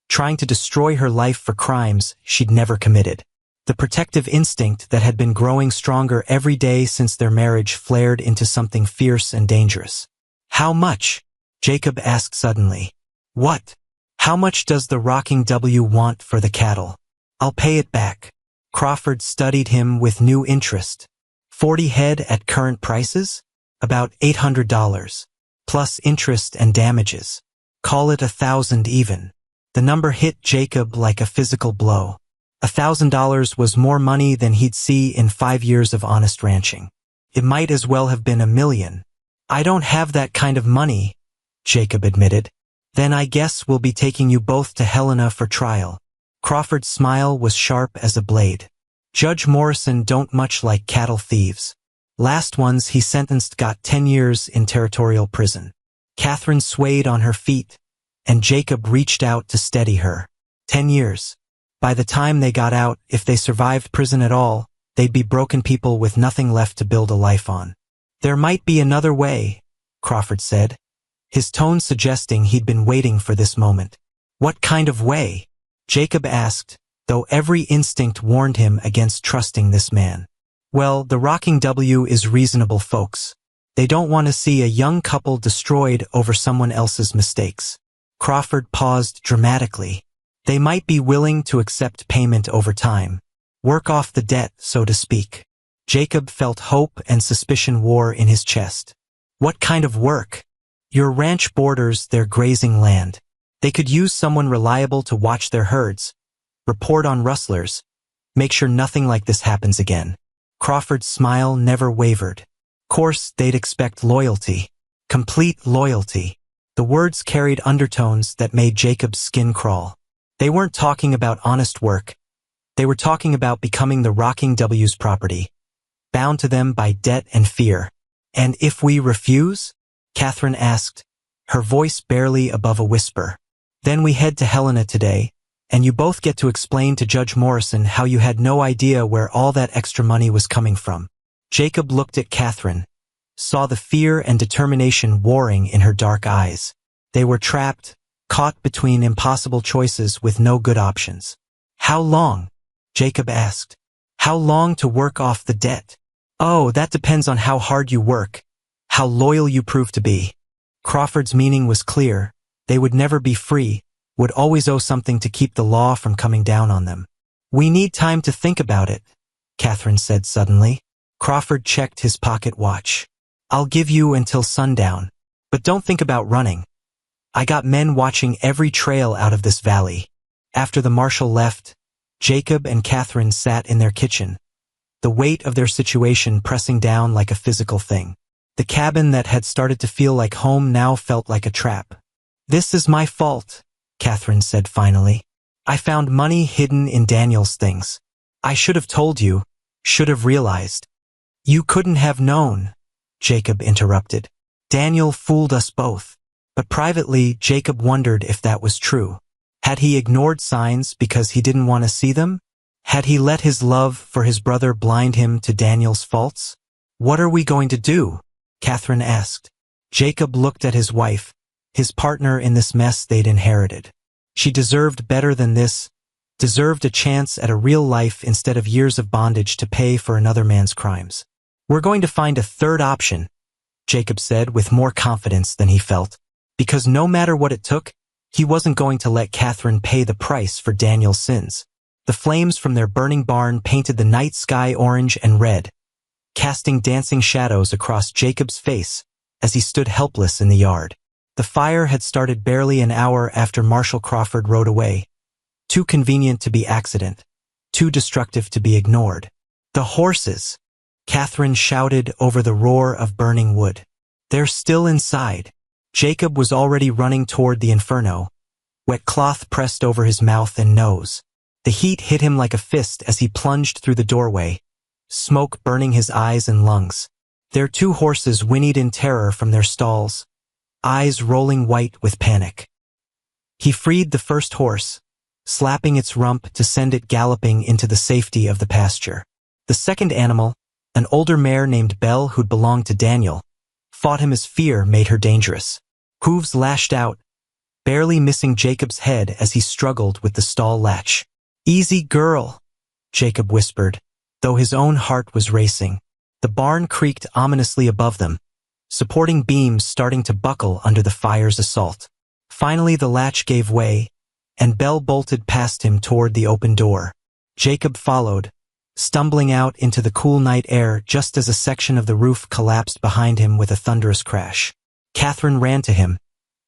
trying to destroy her life for crimes she'd never committed. The protective instinct that had been growing stronger every day since their marriage flared into something fierce and dangerous. How much? Jacob asked suddenly. What? How much does the Rocking W want for the cattle? I'll pay it back. Crawford studied him with new interest. 40 head at current prices? About $800. Plus interest and damages. Call it 1,000 even. The number hit Jacob like a physical blow. $1,000 was more money than he'd see in 5 years of honest ranching. It might as well have been $1 million. I don't have that kind of money, Jacob admitted. Then I guess we'll be taking you both to Helena for trial. Crawford's smile was sharp as a blade. Judge Morrison don't much like cattle thieves. Last ones he sentenced got 10 years in territorial prison. Catherine swayed on her feet, and Jacob reached out to steady her. 10 years. By the time they got out, if they survived prison at all, they'd be broken people with nothing left to build a life on. There might be another way, Crawford said, his tone suggesting he'd been waiting for this moment. What kind of way? Jacob asked, though every instinct warned him against trusting this man. Well, the Rocking W is reasonable folks. They don't want to see a young couple destroyed over someone else's mistakes. Crawford paused dramatically. They might be willing to accept payment over time. Work off the debt, so to speak. Jacob felt hope and suspicion war in his chest. What kind of work? Your ranch borders their grazing land. They could use someone reliable to watch their herds, report on rustlers, make sure nothing like this happens again. Crawford's smile never wavered. Course, they'd expect loyalty. Complete loyalty. The words carried undertones that made Jacob's skin crawl. They weren't talking about honest work. They were talking about becoming the Rocking W's property, bound to them by debt and fear. And if we refuse? Catherine asked, her voice barely above a whisper. Then we head to Helena today, and you both get to explain to Judge Morrison how you had no idea where all that extra money was coming from. Jacob looked at Catherine, saw the fear and determination warring in her dark eyes. They were trapped, caught between impossible choices with no good options. How long? Jacob asked. How long to work off the debt? Oh, that depends on how hard you work, how loyal you prove to be. Crawford's meaning was clear. They would never be free, would always owe something to keep the law from coming down on them. We need time to think about it, Catherine said suddenly. Crawford checked his pocket watch. I'll give you until sundown, but don't think about running. I got men watching every trail out of this valley. After the marshal left, Jacob and Catherine sat in their kitchen, the weight of their situation pressing down like a physical thing. The cabin that had started to feel like home now felt like a trap. This is my fault, Catherine said finally. I found money hidden in Daniel's things. I should have told you, should have realized. You couldn't have known, Jacob interrupted. Daniel fooled us both. But privately, Jacob wondered if that was true. Had he ignored signs because he didn't want to see them? Had he let his love for his brother blind him to Daniel's faults? "What are we going to do?" Catherine asked. Jacob looked at his wife, his partner in this mess they'd inherited. She deserved better than this, deserved a chance at a real life instead of years of bondage to pay for another man's crimes. "We're going to find a third option," Jacob said with more confidence than he felt, because no matter what it took, he wasn't going to let Catherine pay the price for Daniel's sins. The flames from their burning barn painted the night sky orange and red, casting dancing shadows across Jacob's face as he stood helpless in the yard. The fire had started barely an hour after Marshall Crawford rode away. Too convenient to be accident, too destructive to be ignored. "The horses!" Catherine shouted over the roar of burning wood. "They're still inside." Jacob was already running toward the inferno, wet cloth pressed over his mouth and nose. The heat hit him like a fist as he plunged through the doorway, smoke burning his eyes and lungs. Their 2 horses whinnied in terror from their stalls, eyes rolling white with panic. He freed the first horse, slapping its rump to send it galloping into the safety of the pasture. The second animal, an older mare named Belle who'd belonged to Daniel, fought him as fear made her dangerous. Hooves lashed out, barely missing Jacob's head as he struggled with the stall latch. "Easy, girl," Jacob whispered, though his own heart was racing. The barn creaked ominously above them, supporting beams starting to buckle under the fire's assault. Finally the latch gave way, and Belle bolted past him toward the open door. Jacob followed, stumbling out into the cool night air just as a section of the roof collapsed behind him with a thunderous crash. Catherine ran to him,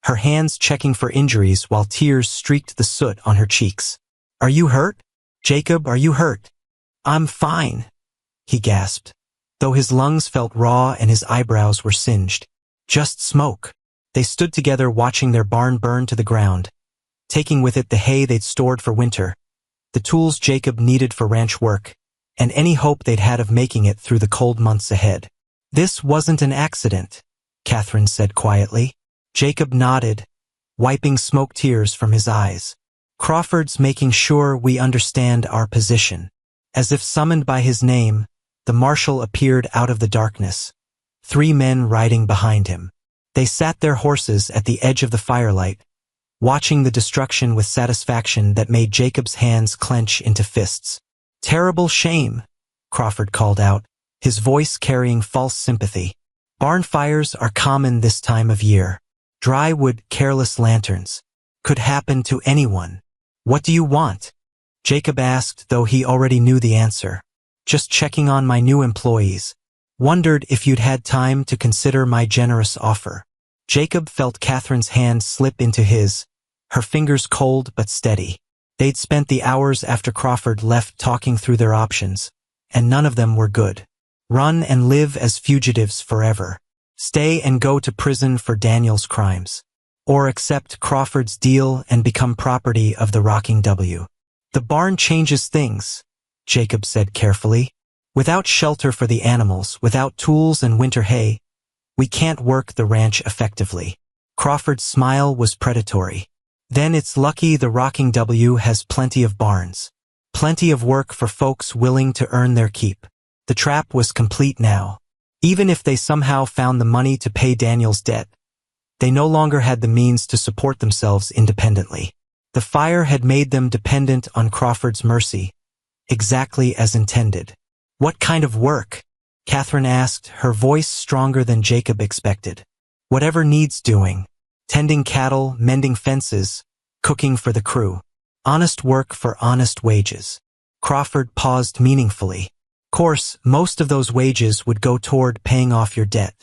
her hands checking for injuries while tears streaked the soot on her cheeks. "Are you hurt? Jacob, are you hurt?" "I'm fine," he gasped, though his lungs felt raw and his eyebrows were singed. "Just smoke." They stood together watching their barn burn to the ground, taking with it the hay they'd stored for winter, the tools Jacob needed for ranch work, and any hope they'd had of making it through the cold months ahead. "This wasn't an accident," Catherine said quietly. Jacob nodded, wiping smoke tears from his eyes. "Crawford's making sure we understand our position." As if summoned by his name, the marshal appeared out of the darkness, 3 men riding behind him. They sat their horses at the edge of the firelight, watching the destruction with satisfaction that made Jacob's hands clench into fists. "Terrible shame," Crawford called out, his voice carrying false sympathy. "Barn fires are common this time of year. Dry wood, careless lanterns. Could happen to anyone. What do you want?" Jacob asked, though he already knew the answer. "Just checking on my new employees. Wondered if you'd had time to consider my generous offer." Jacob felt Catherine's hand slip into his, her fingers cold but steady. They'd spent the hours after Crawford left talking through their options, and none of them were good. Run and live as fugitives forever. Stay and go to prison for Daniel's crimes. Or accept Crawford's deal and become property of the Rocking W. "The barn changes things," Jacob said carefully. "Without shelter for the animals, without tools and winter hay, we can't work the ranch effectively." Crawford's smile was predatory. "Then it's lucky the Rocking W has plenty of barns. Plenty of work for folks willing to earn their keep." The trap was complete now. Even if they somehow found the money to pay Daniel's debt, they no longer had the means to support themselves independently. The fire had made them dependent on Crawford's mercy, exactly as intended. "What kind of work?" Catherine asked, her voice stronger than Jacob expected. "Whatever needs doing. Tending cattle, mending fences, cooking for the crew. Honest work for honest wages." Crawford paused meaningfully. "Course, most of those wages would go toward paying off your debt."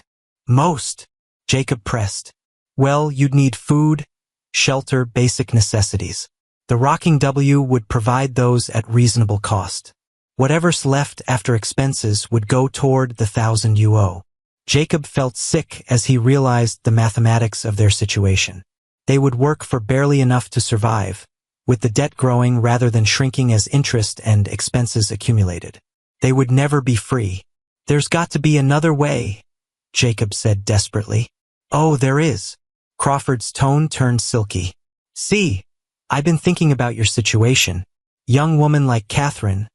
"Most?" Jacob pressed. "Well, you'd need food, shelter, basic necessities. The Rocking W would provide those at reasonable cost. Whatever's left after expenses would go toward the 1,000 you owe." Jacob felt sick as he realized the mathematics of their situation. They would work for barely enough to survive, with the debt growing rather than shrinking as interest and expenses accumulated. They would never be free. "There's got to be another way," Jacob said desperately. "Oh, there is." Crawford's tone turned silky. "See," I've been thinking about your situation. Young woman like Catherine,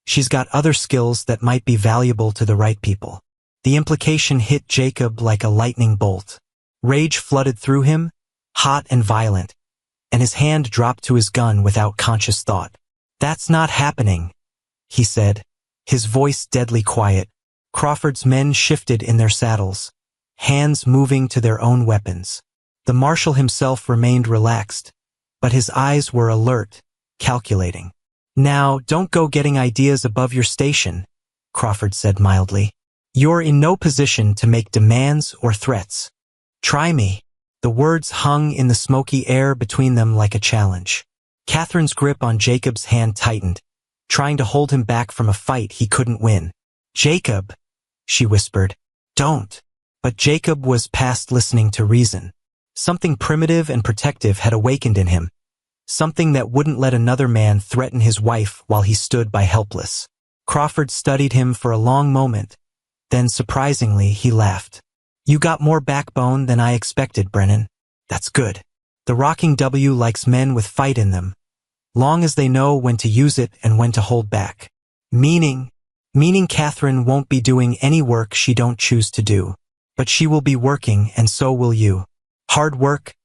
she's got other skills that might be valuable to the right people. The implication hit Jacob like a lightning bolt. Rage flooded through him, hot and violent, and his hand dropped to his gun without conscious thought. That's not happening, he said, his voice deadly quiet. Crawford's men shifted in their saddles, hands moving to their own weapons. The marshal himself remained relaxed, but his eyes were alert, calculating. Now, don't go getting ideas above your station, Crawford said mildly. You're in no position to make demands or threats. Try me. The words hung in the smoky air between them like a challenge. Catherine's grip on Jacob's hand tightened, trying to hold him back from a fight he couldn't win. Jacob, she whispered. Don't. But Jacob was past listening to reason. Something primitive and protective had awakened in him. Something that wouldn't let another man threaten his wife while he stood by helpless. Crawford studied him for a long moment. Then, surprisingly, he laughed. You got more backbone than I expected, Brennan. That's good. The Rocking W likes men with fight in them, long as they know when to use it and when to hold back. Meaning Catherine won't be doing any work she don't choose to do. But she will be working, and so will you. Hard work,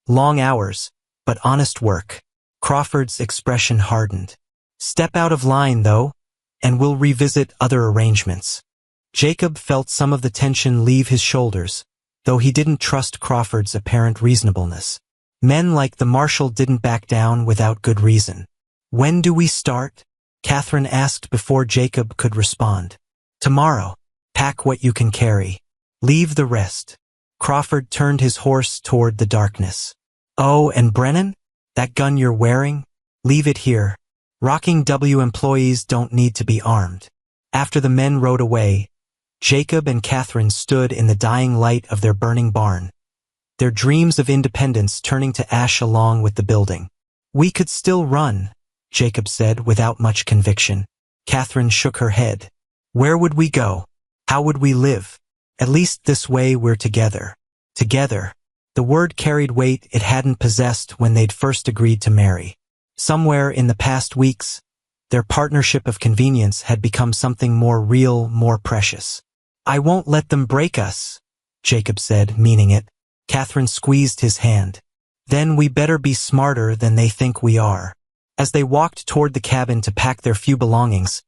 long hours, but honest work. Crawford's expression hardened. Step out of line, though, and we'll revisit other arrangements. Jacob felt some of the tension leave his shoulders, though he didn't trust Crawford's apparent reasonableness. Men like the marshal didn't back down without good reason. When do we start? Catherine asked before Jacob could respond. Tomorrow. Pack what you can carry. Leave the rest. Crawford turned his horse toward the darkness. Oh, and Brennan? That gun you're wearing? Leave it here. Rocking W employees don't need to be armed. After the men rode away, Jacob and Catherine stood in the dying light of their burning barn, their dreams of independence turning to ash along with the building. We could still run, Jacob said without much conviction. Catherine shook her head. Where would we go? How would we live? At least this way we're together. Together. The word carried weight it hadn't possessed when they'd first agreed to marry. Somewhere in the past weeks, their partnership of convenience had become something more real, more precious. I won't let them break us, Jacob said, meaning it. Catherine squeezed his hand. Then we better be smarter than they think we are. As they walked toward the cabin to pack their few belongings,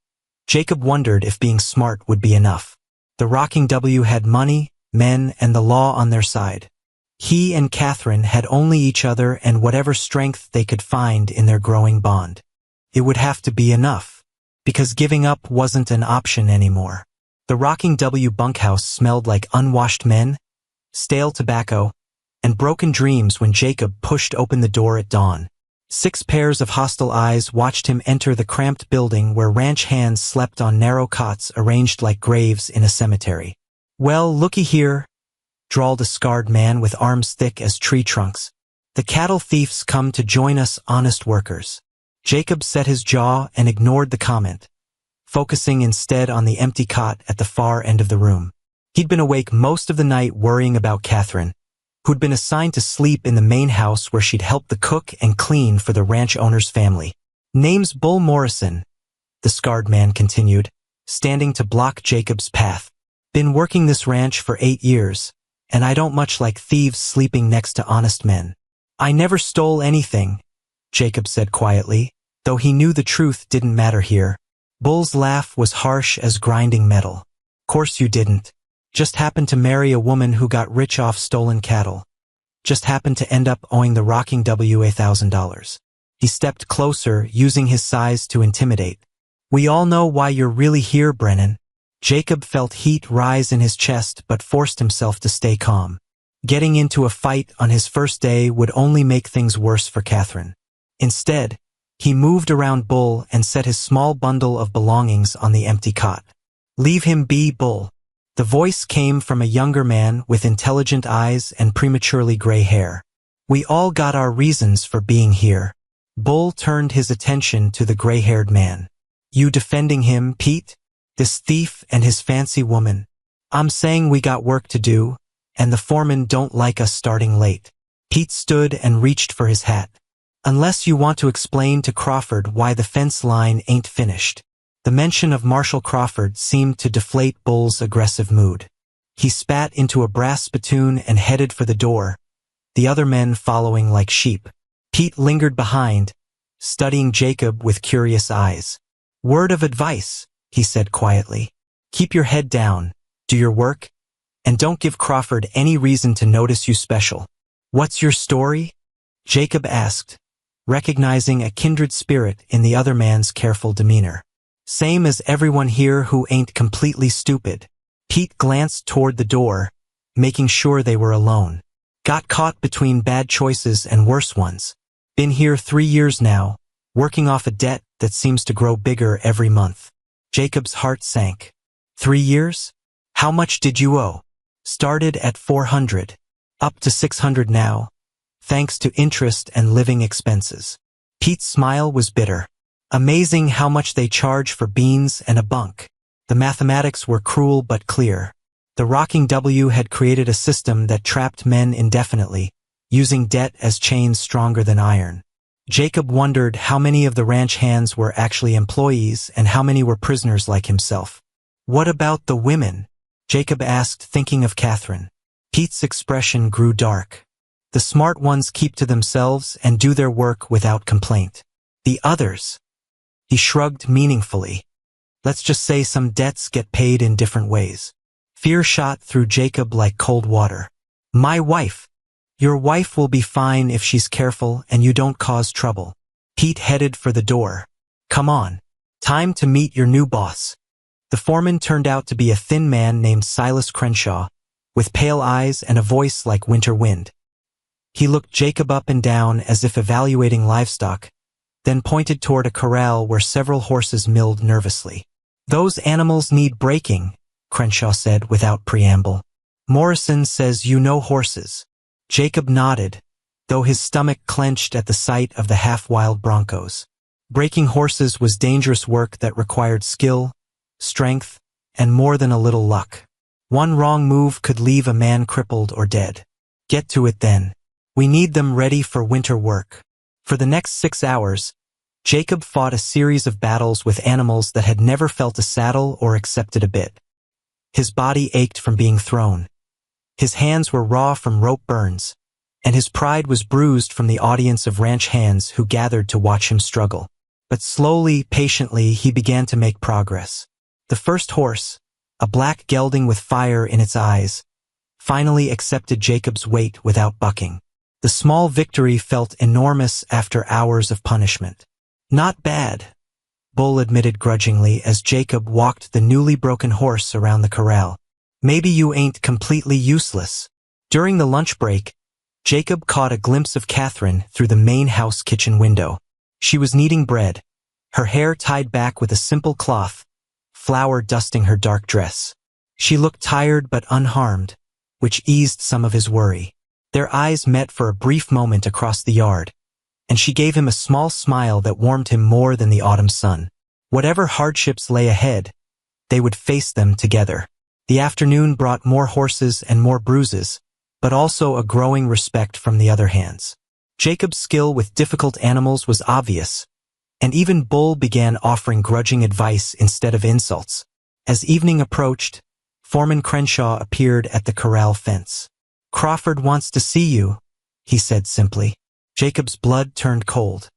Jacob wondered if being smart would be enough. The Rocking W had money, men, and the law on their side. He and Catherine had only each other and whatever strength they could find in their growing bond. It would have to be enough, because giving up wasn't an option anymore. The Rocking W bunkhouse smelled like unwashed men, stale tobacco, and broken dreams when Jacob pushed open the door at dawn. 6 pairs of hostile eyes watched him enter the cramped building where ranch hands slept on narrow cots arranged like graves in a cemetery. Well, looky here, drawled a scarred man with arms thick as tree trunks. The cattle thieves come to join us honest workers. Jacob set his jaw and ignored the comment, focusing instead on the empty cot at the far end of the room. He'd been awake most of the night worrying about Catherine, who'd been assigned to sleep in the main house where she'd help the cook and clean for the ranch owner's family. Name's Bull Morrison, the scarred man continued, standing to block Jacob's path. Been working this ranch for 8 years, and I don't much like thieves sleeping next to honest men. I never stole anything, Jacob said quietly, though he knew the truth didn't matter here. Bull's laugh was harsh as grinding metal. Course you didn't. Just happened to marry a woman who got rich off stolen cattle. Just happened to end up owing the Rocking W $1,000. He stepped closer, using his size to intimidate. We all know why you're really here, Brennan. Jacob felt heat rise in his chest but forced himself to stay calm. Getting into a fight on his first day would only make things worse for Catherine. Instead, he moved around Bull and set his small bundle of belongings on the empty cot. Leave him be, Bull. The voice came from a younger man with intelligent eyes and prematurely gray hair. We all got our reasons for being here. Bull turned his attention to the gray-haired man. You defending him, Pete? This thief and his fancy woman. I'm saying we got work to do, and the foreman don't like us starting late. Pete stood and reached for his hat. Unless you want to explain to Crawford why the fence line ain't finished. The mention of Marshall Crawford seemed to deflate Bull's aggressive mood. He spat into a brass spittoon and headed for the door, the other men following like sheep. Pete lingered behind, studying Jacob with curious eyes. "Word of advice," he said quietly. "Keep your head down, do your work, and don't give Crawford any reason to notice you special." "What's your story?" Jacob asked, recognizing a kindred spirit in the other man's careful demeanor. "Same as everyone here who ain't completely stupid." Pete glanced toward the door, making sure they were alone. "Got caught between bad choices and worse ones. Been here 3 years now, working off a debt that seems to grow bigger every month." Jacob's heart sank. 3 years? How much did you owe? "Started at 400. Up to 600 now, thanks to interest and living expenses." Pete's smile was bitter. Amazing how much they charge for beans and a bunk. The mathematics were cruel but clear. The Rocking W had created a system that trapped men indefinitely, using debt as chains stronger than iron. Jacob wondered how many of the ranch hands were actually employees and how many were prisoners like himself. "What about the women?" Jacob asked, thinking of Catherine. Pete's expression grew dark. "The smart ones keep to themselves and do their work without complaint. The others?" He shrugged meaningfully. "Let's just say some debts get paid in different ways." Fear shot through Jacob like cold water. "My wife. Your wife will be fine if she's careful and you don't cause trouble." Pete headed for the door. "Come on. Time to meet your new boss." The foreman turned out to be a thin man named Silas Crenshaw, with pale eyes and a voice like winter wind. He looked Jacob up and down as if evaluating livestock, then pointed toward a corral where several horses milled nervously. "Those animals need breaking," Crenshaw said without preamble. "Morrison says you know horses." Jacob nodded, though his stomach clenched at the sight of the half-wild broncos. Breaking horses was dangerous work that required skill, strength, and more than a little luck. One wrong move could leave a man crippled or dead. "Get to it then. We need them ready for winter work." For the next 6 hours, Jacob fought a series of battles with animals that had never felt a saddle or accepted a bit. His body ached from being thrown. His hands were raw from rope burns, and his pride was bruised from the audience of ranch hands who gathered to watch him struggle. But slowly, patiently, he began to make progress. The first horse, a black gelding with fire in its eyes, finally accepted Jacob's weight without bucking. The small victory felt enormous after hours of punishment. "Not bad," Bull admitted grudgingly as Jacob walked the newly broken horse around the corral. "Maybe you ain't completely useless." During the lunch break, Jacob caught a glimpse of Catherine through the main house kitchen window. She was kneading bread, her hair tied back with a simple cloth, flour dusting her dark dress. She looked tired but unharmed, which eased some of his worry. Their eyes met for a brief moment across the yard, and she gave him a small smile that warmed him more than the autumn sun. Whatever hardships lay ahead, they would face them together. The afternoon brought more horses and more bruises, but also a growing respect from the other hands. Jacob's skill with difficult animals was obvious, and even Bull began offering grudging advice instead of insults. As evening approached, Foreman Crenshaw appeared at the corral fence. "Crawford wants to see you," he said simply. Jacob's blood turned cold.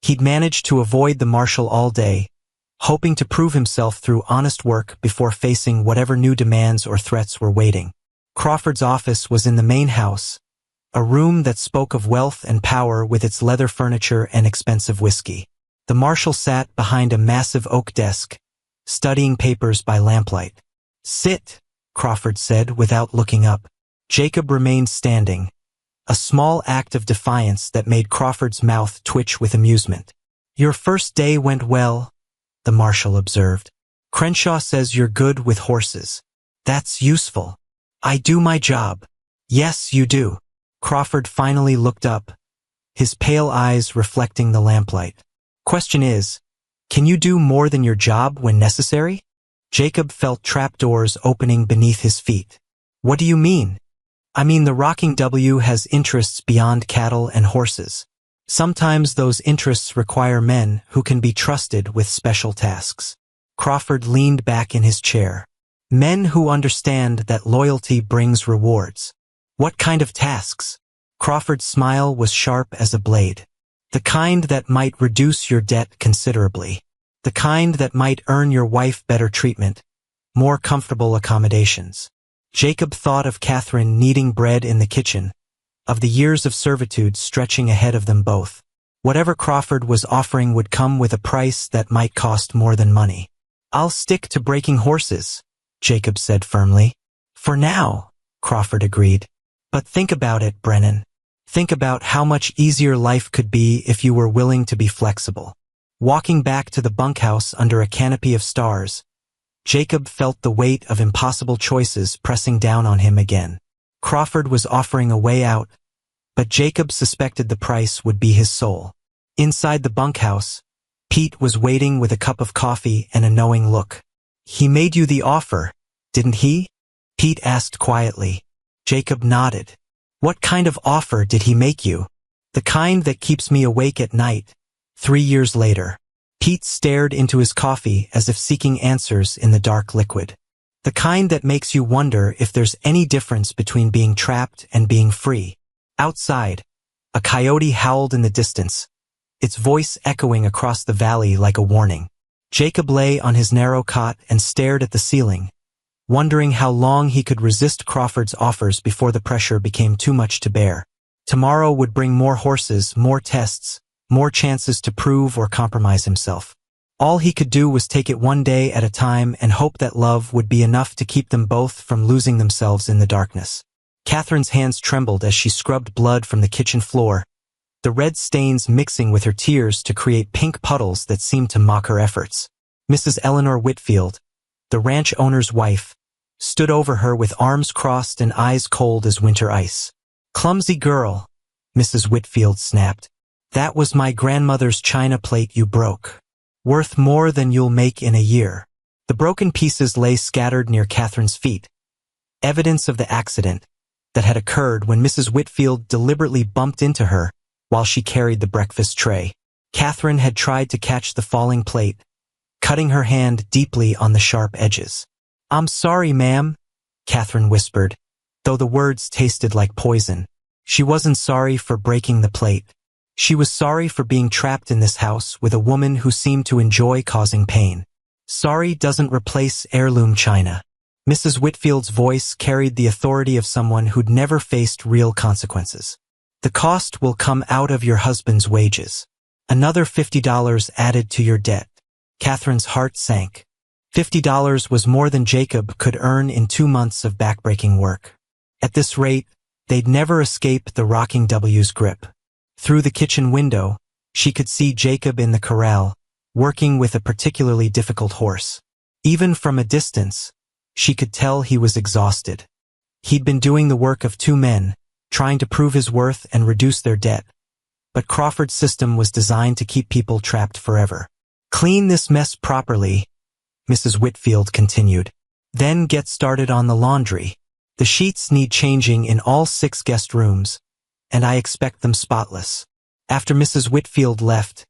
He'd managed to avoid the marshal all day, hoping to prove himself through honest work before facing whatever new demands or threats were waiting. Crawford's office was in the main house, a room that spoke of wealth and power with its leather furniture and expensive whiskey. The marshal sat behind a massive oak desk, studying papers by lamplight. "Sit," Crawford said without looking up. Jacob remained standing, a small act of defiance that made Crawford's mouth twitch with amusement. "Your first day went well," the marshal observed. "Crenshaw says you're good with horses. That's useful." "I do my job." "Yes, you do." Crawford finally looked up, his pale eyes reflecting the lamplight. "Question is, can you do more than your job when necessary?" Jacob felt trapdoors opening beneath his feet. "What do you mean?" "I mean the Rocking W has interests beyond cattle and horses. Sometimes those interests require men who can be trusted with special tasks. Crawford leaned back in his chair. Men who understand that loyalty brings rewards. What kind of tasks? Crawford's smile was sharp as a blade. The kind that might reduce your debt considerably. The kind that might earn your wife better treatment, more comfortable accommodations. Jacob thought of Catherine kneading bread in the kitchen, of the years of servitude stretching ahead of them both. Whatever Crawford was offering would come with a price that might cost more than money. "I'll stick to breaking horses," Jacob said firmly. "For now," Crawford agreed. "But think about it, Brennan. Think about how much easier life could be if you were willing to be flexible." Walking back to the bunkhouse under a canopy of stars, Jacob felt the weight of impossible choices pressing down on him again. Crawford was offering a way out, but Jacob suspected the price would be his soul. Inside the bunkhouse, Pete was waiting with a cup of coffee and a knowing look. "He made you the offer, didn't he?" Pete asked quietly. Jacob nodded. "What kind of offer did he make you?" "The kind that keeps me awake at night." 3 years later, Pete stared into his coffee as if seeking answers in the dark liquid. "The kind that makes you wonder if there's any difference between being trapped and being free." Outside, a coyote howled in the distance, its voice echoing across the valley like a warning. Jacob lay on his narrow cot and stared at the ceiling, wondering how long he could resist Crawford's offers before the pressure became too much to bear. Tomorrow would bring more horses, more tests, more chances to prove or compromise himself. All he could do was take it one day at a time and hope that love would be enough to keep them both from losing themselves in the darkness. Catherine's hands trembled as she scrubbed blood from the kitchen floor, the red stains mixing with her tears to create pink puddles that seemed to mock her efforts. Mrs. Eleanor Whitfield, the ranch owner's wife, stood over her with arms crossed and eyes cold as winter ice. "Clumsy girl," Mrs. Whitfield snapped. "That was my grandmother's china plate you broke. Worth more than you'll make in a year." The broken pieces lay scattered near Catherine's feet, evidence of the accident that had occurred when Mrs. Whitfield deliberately bumped into her while she carried the breakfast tray. Catherine had tried to catch the falling plate, cutting her hand deeply on the sharp edges. "I'm sorry, ma'am," Catherine whispered, though the words tasted like poison. She wasn't sorry for breaking the plate. She was sorry for being trapped in this house with a woman who seemed to enjoy causing pain. "Sorry doesn't replace heirloom china." Mrs. Whitfield's voice carried the authority of someone who'd never faced real consequences. "The cost will come out of your husband's wages. Another $50 added to your debt." Catherine's heart sank. $50 was more than Jacob could earn in 2 months of backbreaking work. At this rate, they'd never escape the rocking W's grip. Through the kitchen window, she could see Jacob in the corral, working with a particularly difficult horse. Even from a distance, she could tell he was exhausted. He'd been doing the work of 2 men, trying to prove his worth and reduce their debt. But Crawford's system was designed to keep people trapped forever. "Clean this mess properly," Mrs. Whitfield continued. "Then get started on the laundry. The sheets need changing in all 6 guest rooms, and I expect them spotless." After Mrs. Whitfield left,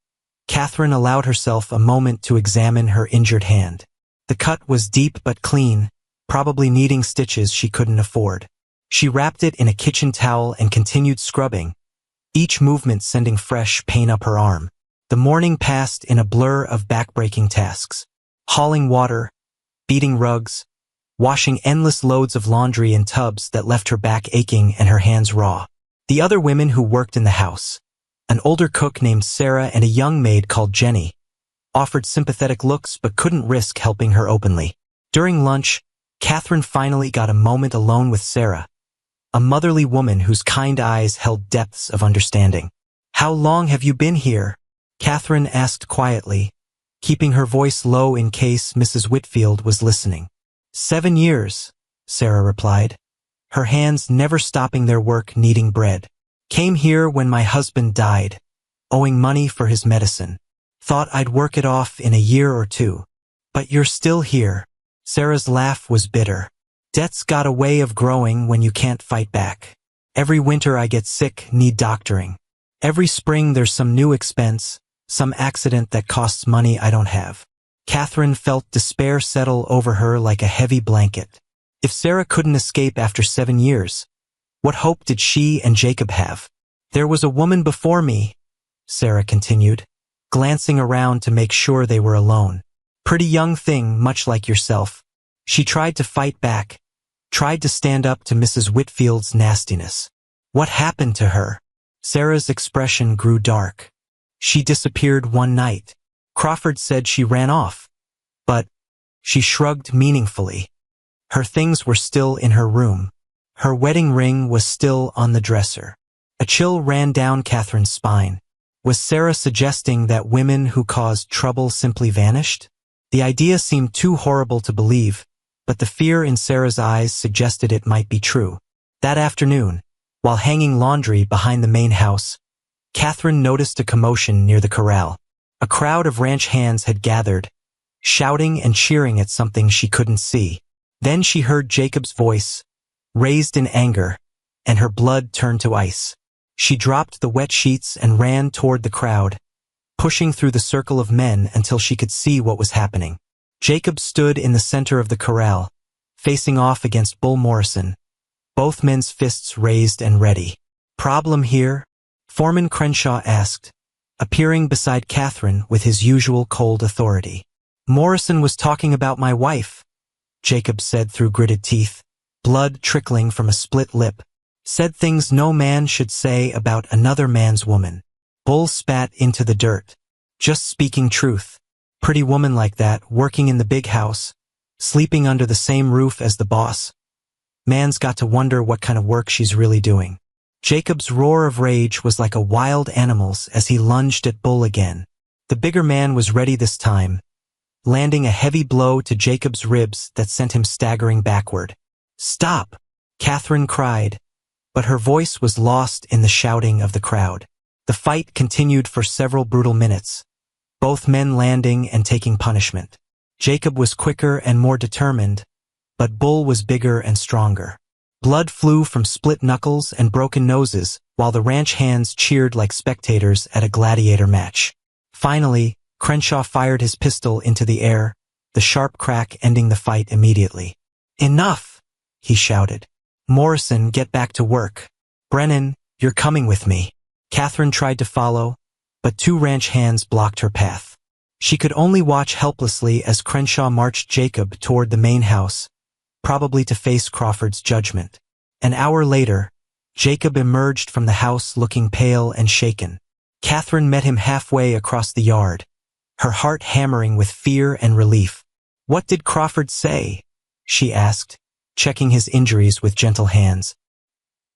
Catherine allowed herself a moment to examine her injured hand. The cut was deep but clean, probably needing stitches she couldn't afford. She wrapped it in a kitchen towel and continued scrubbing, each movement sending fresh pain up her arm. The morning passed in a blur of backbreaking tasks. Hauling water, beating rugs, washing endless loads of laundry in tubs that left her back aching and her hands raw. The other women who worked in the house, an older cook named Sarah and a young maid called Jenny, offered sympathetic looks but couldn't risk helping her openly. During lunch, Catherine finally got a moment alone with Sarah, a motherly woman whose kind eyes held depths of understanding. "How long have you been here?" Catherine asked quietly, keeping her voice low in case Mrs. Whitfield was listening. 7 years, Sarah replied, her hands never stopping their work kneading bread. "Came here when my husband died, owing money for his medicine. Thought I'd work it off in a year or 2. But you're still here." Sarah's laugh was bitter. "Debt's got a way of growing when you can't fight back. Every winter I get sick, need doctoring. Every spring there's some new expense, some accident that costs money I don't have. Catherine felt despair settle over her like a heavy blanket. If Sarah couldn't escape after 7 years, what hope did she and Jacob have? There was a woman before me, Sarah continued, glancing around to make sure they were alone. Pretty young thing, much like yourself. She tried to fight back, tried to stand up to Mrs. Whitfield's nastiness. What happened to her? Sarah's expression grew dark. She disappeared one night. Crawford said she ran off, but she shrugged meaningfully. Her things were still in her room. Her wedding ring was still on the dresser. A chill ran down Catherine's spine. Was Sarah suggesting that women who caused trouble simply vanished? The idea seemed too horrible to believe, but the fear in Sarah's eyes suggested it might be true. That afternoon, while hanging laundry behind the main house, Catherine noticed a commotion near the corral. A crowd of ranch hands had gathered, shouting and cheering at something she couldn't see. Then she heard Jacob's voice, raised in anger, and her blood turned to ice. She dropped the wet sheets and ran toward the crowd, pushing through the circle of men until she could see what was happening. Jacob stood in the center of the corral, facing off against Bull Morrison, both men's fists raised and ready. Problem here? Foreman Crenshaw asked, appearing beside Catherine with his usual cold authority. Morrison was talking about my wife, Jacob said through gritted teeth, blood trickling from a split lip. Said things no man should say about another man's woman. Bull spat into the dirt. Just speaking truth. Pretty woman like that, working in the big house, sleeping under the same roof as the boss. Man's got to wonder what kind of work she's really doing. Jacob's roar of rage was like a wild animal's as he lunged at Bull again. The bigger man was ready this time, landing a heavy blow to Jacob's ribs that sent him staggering backward. Stop! Catherine cried, but her voice was lost in the shouting of the crowd. The fight continued for several brutal minutes, both men landing and taking punishment. Jacob was quicker and more determined, but Bull was bigger and stronger. Blood flew from split knuckles and broken noses, while the ranch hands cheered like spectators at a gladiator match. Finally, Crenshaw fired his pistol into the air, the sharp crack ending the fight immediately. Enough! He shouted. Morrison, get back to work. Brennan, you're coming with me. Catherine tried to follow, but 2 ranch hands blocked her path. She could only watch helplessly as Crenshaw marched Jacob toward the main house, probably to face Crawford's judgment. An hour later, Jacob emerged from the house looking pale and shaken. Catherine met him halfway across the yard, her heart hammering with fear and relief. What did Crawford say? She asked, checking his injuries with gentle hands.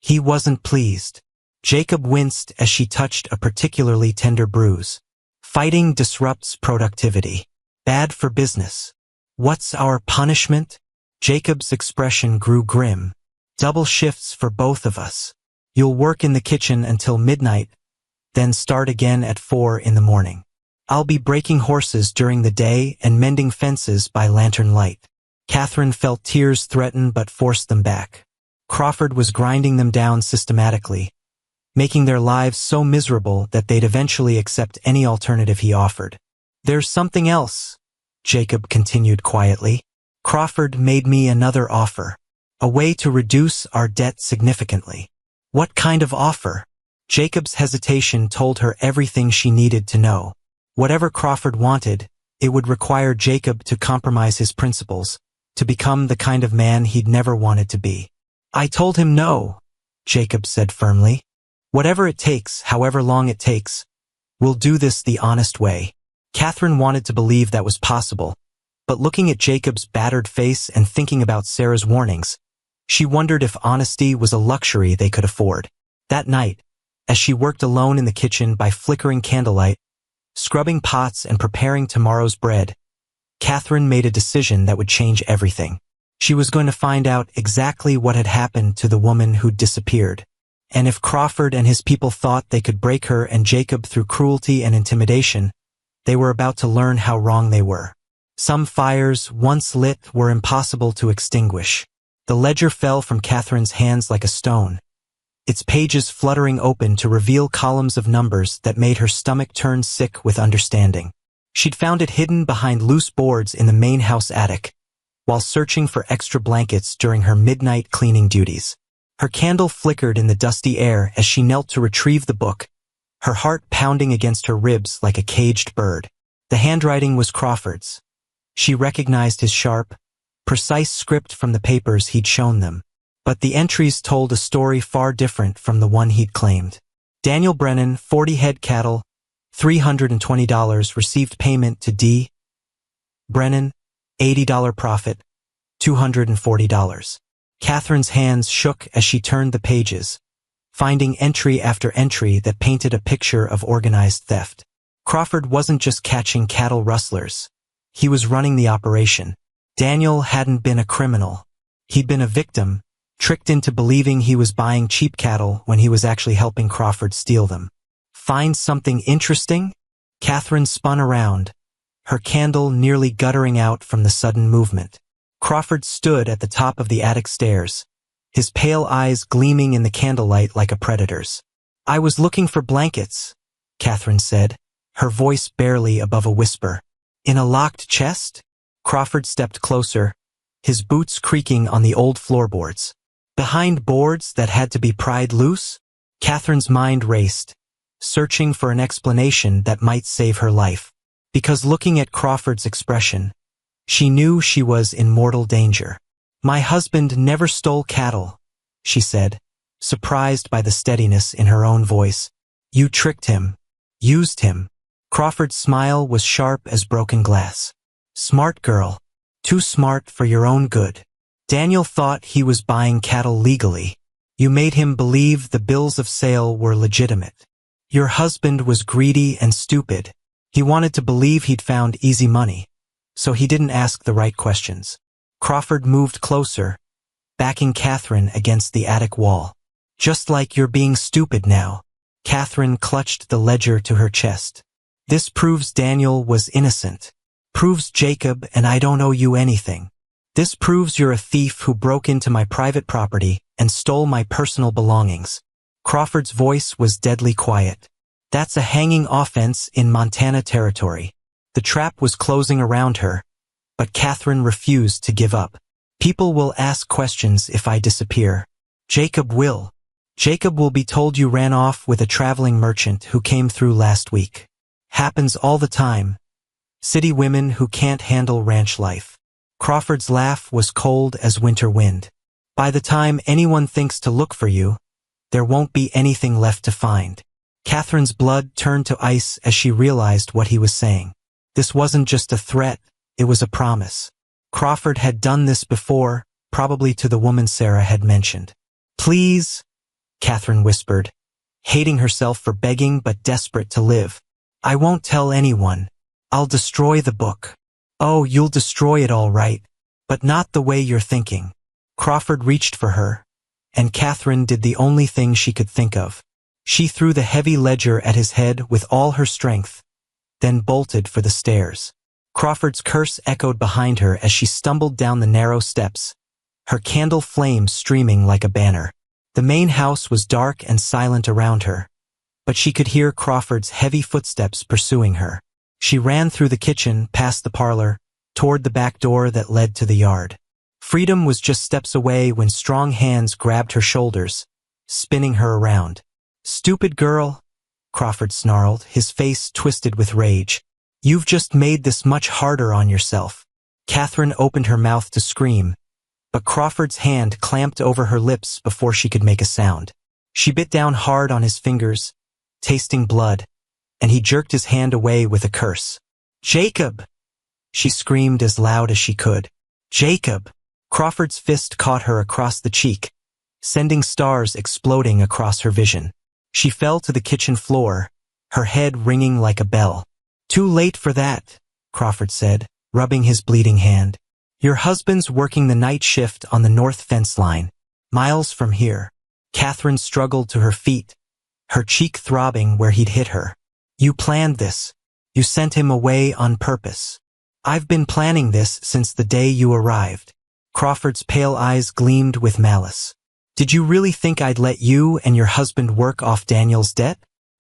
He wasn't pleased. Jacob winced as she touched a particularly tender bruise. Fighting disrupts productivity. Bad for business. What's our punishment? Jacob's expression grew grim. Double shifts for both of us. You'll work in the kitchen until midnight, then start again at 4 in the morning. I'll be breaking horses during the day and mending fences by lantern light. Catherine felt tears threaten but forced them back. Crawford was grinding them down systematically, making their lives so miserable that they'd eventually accept any alternative he offered. There's something else, Jacob continued quietly. Crawford made me another offer. A way to reduce our debt significantly. What kind of offer? Jacob's hesitation told her everything she needed to know. Whatever Crawford wanted, it would require Jacob to compromise his principles, to become the kind of man he'd never wanted to be. I told him no, Jacob said firmly. Whatever it takes, however long it takes, we'll do this the honest way. Catherine wanted to believe that was possible, but looking at Jacob's battered face and thinking about Sarah's warnings, she wondered if honesty was a luxury they could afford. That night, as she worked alone in the kitchen by flickering candlelight, scrubbing pots and preparing tomorrow's bread, Catherine made a decision that would change everything. She was going to find out exactly what had happened to the woman who'd disappeared. And if Crawford and his people thought they could break her and Jacob through cruelty and intimidation, they were about to learn how wrong they were. Some fires, once lit, were impossible to extinguish. The ledger fell from Catherine's hands like a stone, its pages fluttering open to reveal columns of numbers that made her stomach turn sick with understanding. She'd found it hidden behind loose boards in the main house attic, while searching for extra blankets during her midnight cleaning duties. Her candle flickered in the dusty air as she knelt to retrieve the book, her heart pounding against her ribs like a caged bird. The handwriting was Crawford's. She recognized his sharp, precise script from the papers he'd shown them. But the entries told a story far different from the one he'd claimed. Daniel Brennan, 40 head cattle, $320, received payment to D. Brennan, $80 profit, $240. Catherine's hands shook as she turned the pages, finding entry after entry that painted a picture of organized theft. Crawford wasn't just catching cattle rustlers. He was running the operation. Daniel hadn't been a criminal. He'd been a victim, tricked into believing he was buying cheap cattle when he was actually helping Crawford steal them. Find something interesting? Catherine spun around, her candle nearly guttering out from the sudden movement. Crawford stood at the top of the attic stairs, his pale eyes gleaming in the candlelight like a predator's. I was looking for blankets, Catherine said, her voice barely above a whisper. In a locked chest? Crawford stepped closer, his boots creaking on the old floorboards. Behind boards that had to be pried loose? Catherine's mind raced, searching for an explanation that might save her life. Because looking at Crawford's expression, she knew she was in mortal danger. My husband never stole cattle, she said, surprised by the steadiness in her own voice. You tricked him. Used him. Crawford's smile was sharp as broken glass. Smart girl. Too smart for your own good. Daniel thought he was buying cattle legally. You made him believe the bills of sale were legitimate. Your husband was greedy and stupid. He wanted to believe he'd found easy money, so he didn't ask the right questions. Crawford moved closer, backing Catherine against the attic wall. Just like you're being stupid now. Catherine clutched the ledger to her chest. This proves Daniel was innocent. Proves Jacob and I don't owe you anything. This proves you're a thief who broke into my private property and stole my personal belongings. Crawford's voice was deadly quiet. That's a hanging offense in Montana territory. The trap was closing around her, but Catherine refused to give up. People will ask questions if I disappear. Jacob will. Jacob will be told you ran off with a traveling merchant who came through last week. Happens all the time. City women who can't handle ranch life. Crawford's laugh was cold as winter wind. By the time anyone thinks to look for you, there won't be anything left to find. Catherine's blood turned to ice as she realized what he was saying. This wasn't just a threat, it was a promise. Crawford had done this before, probably to the woman Sarah had mentioned. Please, Catherine whispered, hating herself for begging but desperate to live. I won't tell anyone. I'll destroy the book. Oh, you'll destroy it all right, but not the way you're thinking. Crawford reached for her, and Catherine did the only thing she could think of. She threw the heavy ledger at his head with all her strength, then bolted for the stairs. Crawford's curse echoed behind her as she stumbled down the narrow steps, her candle flame streaming like a banner. The main house was dark and silent around her, but she could hear Crawford's heavy footsteps pursuing her. She ran through the kitchen, past the parlor, toward the back door that led to the yard. Freedom was just steps away when strong hands grabbed her shoulders, spinning her around. Stupid girl, Crawford snarled, his face twisted with rage. You've just made this much harder on yourself. Catherine opened her mouth to scream, but Crawford's hand clamped over her lips before she could make a sound. She bit down hard on his fingers, tasting blood, and he jerked his hand away with a curse. Jacob! She screamed as loud as she could. Jacob! Crawford's fist caught her across the cheek, sending stars exploding across her vision. She fell to the kitchen floor, her head ringing like a bell. Too late for that, Crawford said, rubbing his bleeding hand. Your husband's working the night shift on the north fence line, miles from here. Catherine struggled to her feet, her cheek throbbing where he'd hit her. You planned this. You sent him away on purpose. I've been planning this since the day you arrived. Crawford's pale eyes gleamed with malice. Did you really think I'd let you and your husband work off Daniel's debt?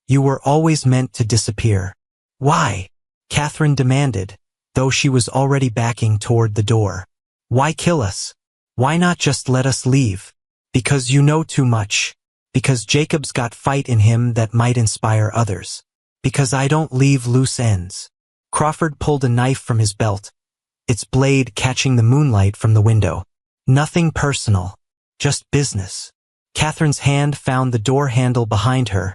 You were always meant to disappear. Why? Catherine demanded, though she was already backing toward the door. Why kill us? Why not just let us leave? Because you know too much. Because Jacob's got fight in him that might inspire others. Because I don't leave loose ends. Crawford pulled a knife from his belt, its blade catching the moonlight from the window. Nothing personal. Just business. Catherine's hand found the door handle behind her,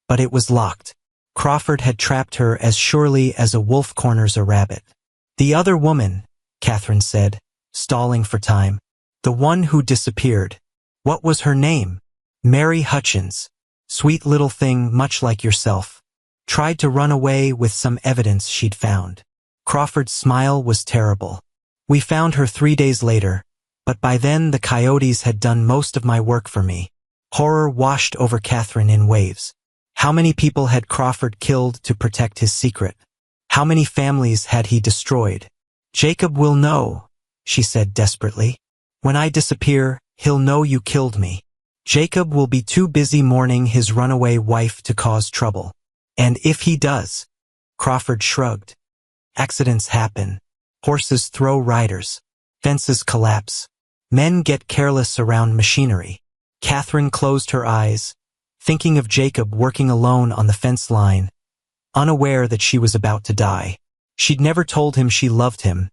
but it was locked. Crawford had trapped her as surely as a wolf corners a rabbit. The other woman, Catherine said, stalling for time. The one who disappeared. What was her name? Mary Hutchins. Sweet little thing much like yourself. Tried to run away with some evidence she'd found. Crawford's smile was terrible. We found her 3 days later, but by then the coyotes had done most of my work for me. Horror washed over Catherine in waves. How many people had Crawford killed to protect his secret? How many families had he destroyed? Jacob will know, she said desperately. When I disappear, he'll know you killed me. Jacob will be too busy mourning his runaway wife to cause trouble. And if he does, Crawford shrugged. Accidents happen. Horses throw riders. Fences collapse. Men get careless around machinery. Catherine closed her eyes, thinking of Jacob working alone on the fence line, unaware that she was about to die. She'd never told him she loved him,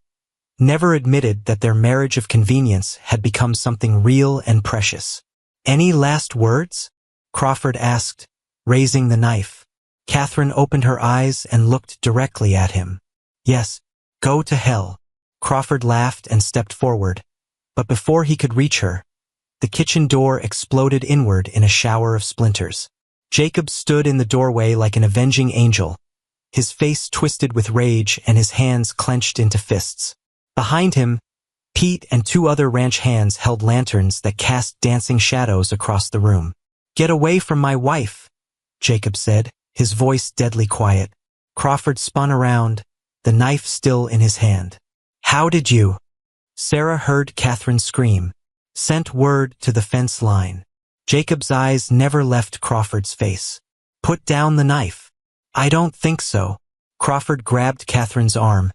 never admitted that their marriage of convenience had become something real and precious. Any last words? Crawford asked, raising the knife. Catherine opened her eyes and looked directly at him. Yes, go to hell. Crawford laughed and stepped forward, but before he could reach her, the kitchen door exploded inward in a shower of splinters. Jacob stood in the doorway like an avenging angel, his face twisted with rage and his hands clenched into fists. Behind him, Pete and 2 other ranch hands held lanterns that cast dancing shadows across the room. Get away from my wife, Jacob said, his voice deadly quiet. Crawford spun around, the knife still in his hand. How did you? Sarah heard Catherine scream, sent word to the fence line. Jacob's eyes never left Crawford's face. Put down the knife. I don't think so. Crawford grabbed Catherine's arm,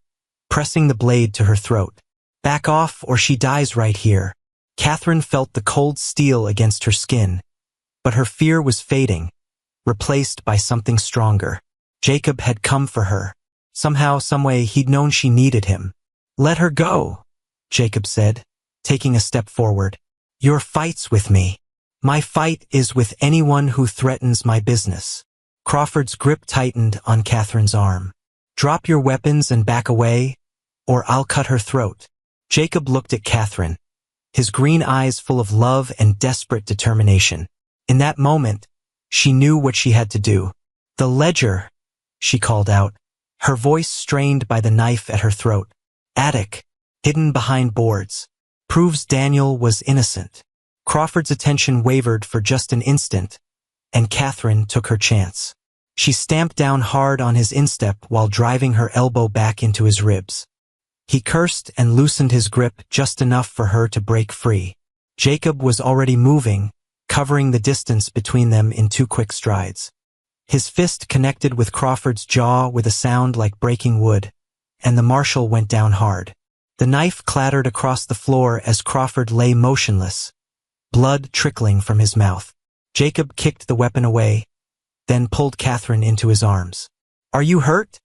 pressing the blade to her throat. Back off or she dies right here. Catherine felt the cold steel against her skin, but her fear was fading, replaced by something stronger. Jacob had come for her. Somehow, someway, he'd known she needed him. Let her go, Jacob said, taking a step forward. Your fight's with me. My fight is with anyone who threatens my business. Crawford's grip tightened on Catherine's arm. Drop your weapons and back away, or I'll cut her throat. Jacob looked at Catherine, his green eyes full of love and desperate determination. In that moment, she knew what she had to do. The ledger, she called out, her voice strained by the knife at her throat. Attic, hidden behind boards, proves Daniel was innocent. Crawford's attention wavered for just an instant, and Catherine took her chance. She stamped down hard on his instep while driving her elbow back into his ribs. He cursed and loosened his grip just enough for her to break free. Jacob was already moving, covering the distance between them in 2 quick strides. His fist connected with Crawford's jaw with a sound like breaking wood, and the marshal went down hard. The knife clattered across the floor as Crawford lay motionless, blood trickling from his mouth. Jacob kicked the weapon away, then pulled Catherine into his arms. Are you hurt?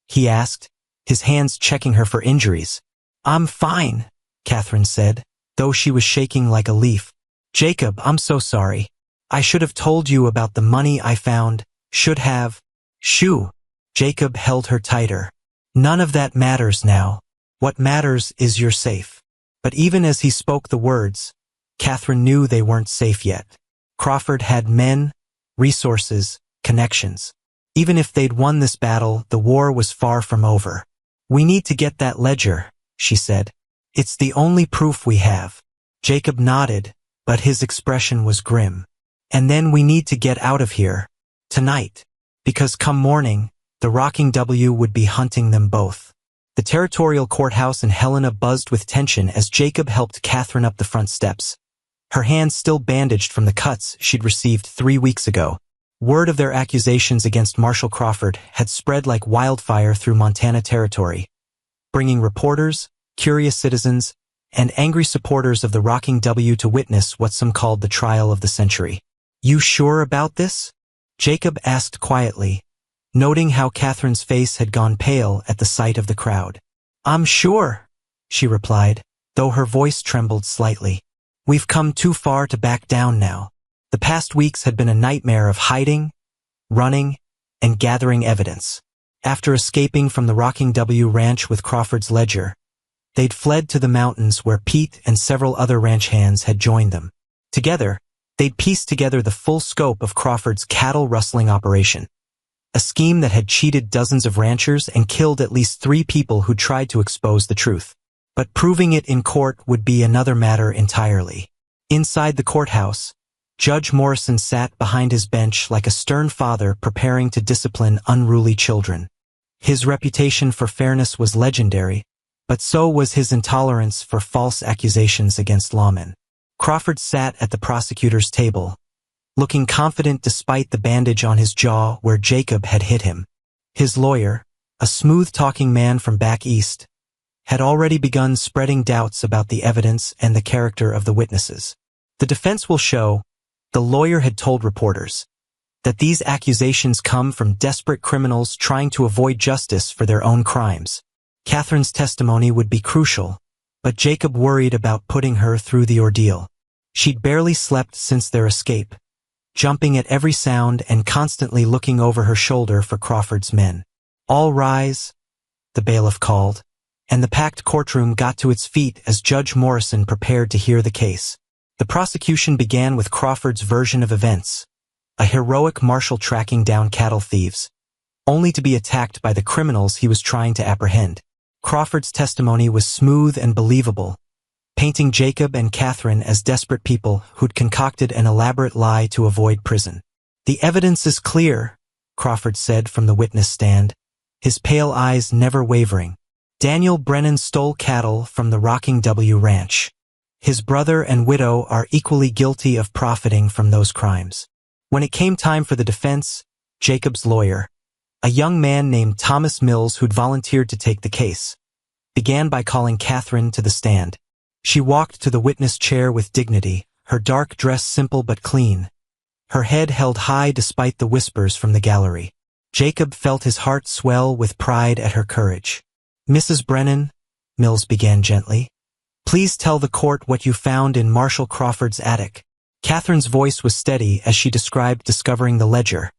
He asked, his hands checking her for injuries. I'm fine, Catherine said, though she was shaking like a leaf. Jacob, I'm so sorry. I should have told you about the money I found. Should have. Shoo. Jacob held her tighter. None of that matters now. What matters is you're safe. But even as he spoke the words, Catherine knew they weren't safe yet. Crawford had men, resources, connections. Even if they'd won this battle, the war was far from over. We need to get that ledger, she said. It's the only proof we have. Jacob nodded, but his expression was grim. And then we need to get out of here. Tonight. Because come morning, the Rocking W would be hunting them both. The territorial courthouse in Helena buzzed with tension as Jacob helped Catherine up the front steps. her hands still bandaged from the cuts she'd received 3 weeks ago. Word of their accusations against Marshall Crawford had spread like wildfire through Montana territory, bringing reporters, curious citizens, and angry supporters of the Rocking W to witness what some called the trial of the century. "You sure about this?" Jacob asked quietly, noting how Catherine's face had gone pale at the sight of the crowd. "I'm sure," she replied, though her voice trembled slightly. "We've come too far to back down now." The past weeks had been a nightmare of hiding, running, and gathering evidence. After escaping from the Rocking W ranch with Crawford's ledger, they'd fled to the mountains where Pete and several other ranch hands had joined them. Together, they'd pieced together the full scope of Crawford's cattle rustling operation, a scheme that had cheated dozens of ranchers and killed at least 3 people who tried to expose the truth. But proving it in court would be another matter entirely. Inside the courthouse, Judge Morrison sat behind his bench like a stern father preparing to discipline unruly children. His reputation for fairness was legendary, but so was his intolerance for false accusations against lawmen. Crawford sat at the prosecutor's table, looking confident despite the bandage on his jaw where Jacob had hit him. His lawyer, a smooth-talking man from back east, had already begun spreading doubts about the evidence and the character of the witnesses. "The defense will show," the lawyer had told reporters, "that these accusations come from desperate criminals trying to avoid justice for their own crimes." Catherine's testimony would be crucial, but Jacob worried about putting her through the ordeal. She'd barely slept since their escape, jumping at every sound and constantly looking over her shoulder for Crawford's men. "All rise," the bailiff called, and the packed courtroom got to its feet as Judge Morrison prepared to hear the case. The prosecution began with Crawford's version of events, a heroic marshal tracking down cattle thieves, only to be attacked by the criminals he was trying to apprehend. Crawford's testimony was smooth and believable, painting Jacob and Catherine as desperate people who'd concocted an elaborate lie to avoid prison. "The evidence is clear," Crawford said from the witness stand, his pale eyes never wavering. "Daniel Brennan stole cattle from the Rocking W ranch. His brother and widow are equally guilty of profiting from those crimes." When it came time for the defense, Jacob's lawyer, a young man named Thomas Mills who'd volunteered to take the case, began by calling Catherine to the stand. She walked to the witness chair with dignity, her dark dress simple but clean, her head held high despite the whispers from the gallery. Jacob felt his heart swell with pride at her courage. "Mrs. Brennan," Mills began gently, "please tell the court what you found in Marshall Crawford's attic." Catherine's voice was steady as she described discovering the ledger,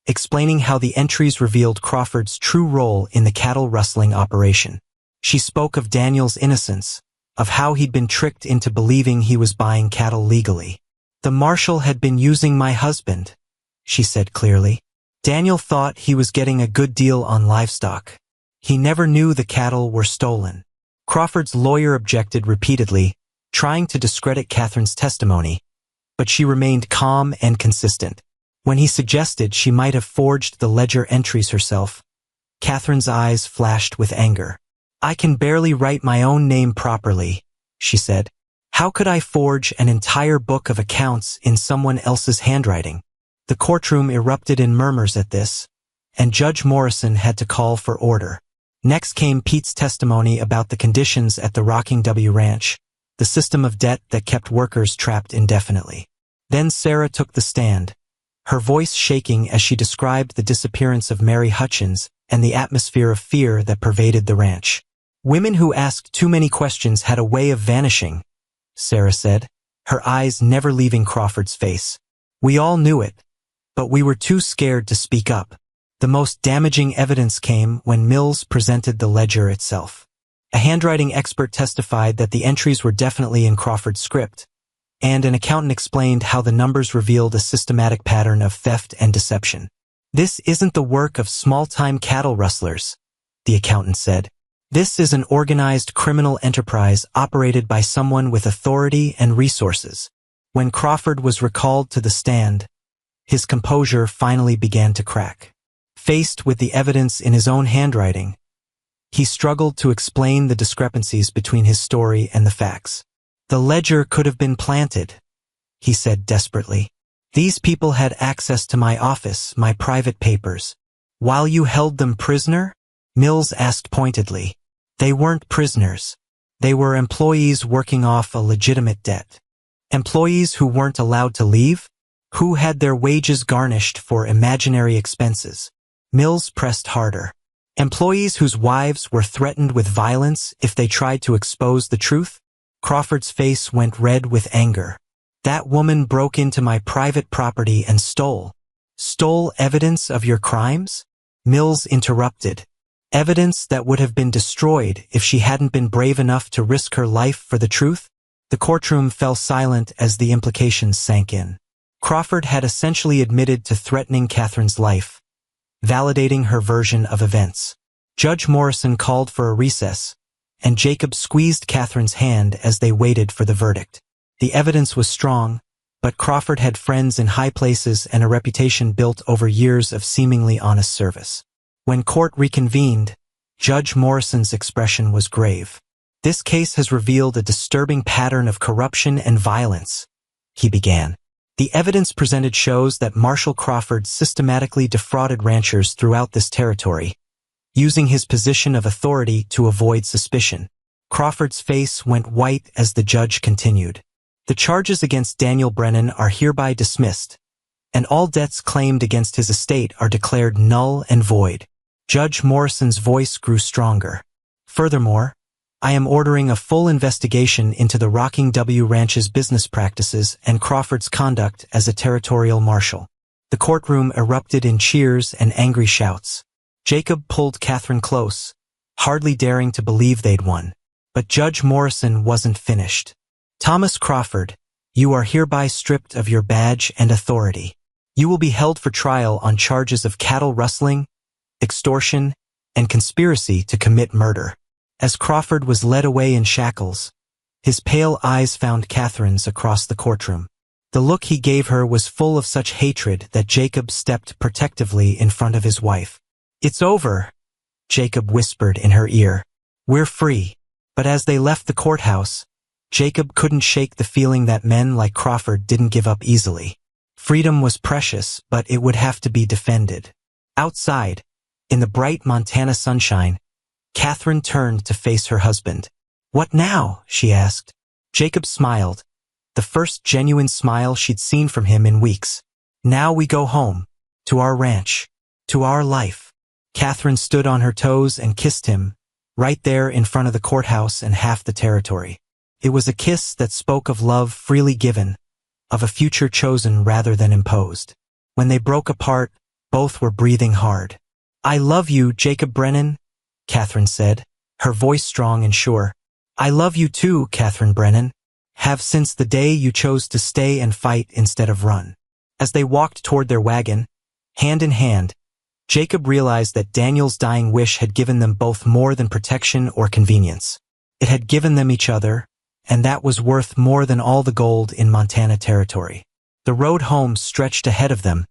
explaining how the entries revealed Crawford's true role in the cattle rustling operation. She spoke of Daniel's innocence, of how he'd been tricked into believing he was buying cattle legally. "The marshal had been using my husband," she said clearly. "Daniel thought he was getting a good deal on livestock. He never knew the cattle were stolen." Crawford's lawyer objected repeatedly, trying to discredit Catherine's testimony, but she remained calm and consistent. When he suggested she might have forged the ledger entries herself, Catherine's eyes flashed with anger. "I can barely write my own name properly," she said. "How could I forge an entire book of accounts in someone else's handwriting?" The courtroom erupted in murmurs at this, and Judge Morrison had to call for order. Next came Pete's testimony about the conditions at the Rocking W ranch, the system of debt that kept workers trapped indefinitely. Then Sarah took the stand, her voice shaking as she described the disappearance of Mary Hutchins and the atmosphere of fear that pervaded the ranch. "Women who asked too many questions had a way of vanishing," Sarah said, her eyes never leaving Crawford's face. "We all knew it, but we were too scared to speak up." The most damaging evidence came when Mills presented the ledger itself. A handwriting expert testified that the entries were definitely in Crawford's script, and an accountant explained how the numbers revealed a systematic pattern of theft and deception. "This isn't the work of small-time cattle rustlers," the accountant said. "This is an organized criminal enterprise operated by someone with authority and resources." When Crawford was recalled to the stand, his composure finally began to crack. Faced with the evidence in his own handwriting, he struggled to explain the discrepancies between his story and the facts. "The ledger could have been planted," he said desperately. These people had access to my office, my private papers. While you held them prisoner? Mills asked pointedly. They weren't prisoners. They were employees working off a legitimate debt. Employees who weren't allowed to leave? Who had their wages garnished for imaginary expenses? Mills pressed harder. Employees whose wives were threatened with violence if they tried to expose the truth? Crawford's face went red with anger. That woman broke into my private property and stole evidence of your crimes? Mills interrupted. Evidence that would have been destroyed if she hadn't been brave enough to risk her life for the truth? The courtroom fell silent as the implications sank in. Crawford had essentially admitted to threatening Catherine's life, validating her version of events. Judge Morrison called for a recess, and Jacob squeezed Catherine's hand as they waited for the verdict. The evidence was strong, but Crawford had friends in high places and a reputation built over years of seemingly honest service. When court reconvened, Judge Morrison's expression was grave. This case has revealed a disturbing pattern of corruption and violence, he began. The evidence presented shows that Marshall Crawford systematically defrauded ranchers throughout this territory, using his position of authority to avoid suspicion. Crawford's face went white as the judge continued. The charges against Daniel Brennan are hereby dismissed, and all debts claimed against his estate are declared null and void. Judge Morrison's voice grew stronger. Furthermore, I am ordering a full investigation into the Rocking W Ranch's business practices and Crawford's conduct as a territorial marshal. The courtroom erupted in cheers and angry shouts. Jacob pulled Catherine close, hardly daring to believe they'd won. But Judge Morrison wasn't finished. Thomas Crawford, you are hereby stripped of your badge and authority. You will be held for trial on charges of cattle rustling, extortion, and conspiracy to commit murder. As Crawford was led away in shackles, his pale eyes found Catherine's across the courtroom. The look he gave her was full of such hatred that Jacob stepped protectively in front of his wife. It's over, Jacob whispered in her ear. We're free. But as they left the courthouse, Jacob couldn't shake the feeling that men like Crawford didn't give up easily. Freedom was precious, but it would have to be defended. Outside, in the bright Montana sunshine, Catherine turned to face her husband. What now? She asked. Jacob smiled, the first genuine smile she'd seen from him in weeks. Now we go home, to our ranch, to our life. Catherine stood on her toes and kissed him, right there in front of the courthouse and half the territory. It was a kiss that spoke of love freely given, of a future chosen rather than imposed. When they broke apart, both were breathing hard. I love you, Jacob Brennan, Catherine said, her voice strong and sure. I love you too, Catherine Brennan. Have since the day you chose to stay and fight instead of run. As they walked toward their wagon, hand in hand, Jacob realized that Daniel's dying wish had given them both more than protection or convenience. It had given them each other, and that was worth more than all the gold in Montana territory. The road home stretched ahead of them,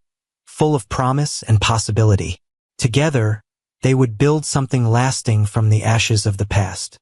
full of promise and possibility. Together, they would build something lasting from the ashes of the past.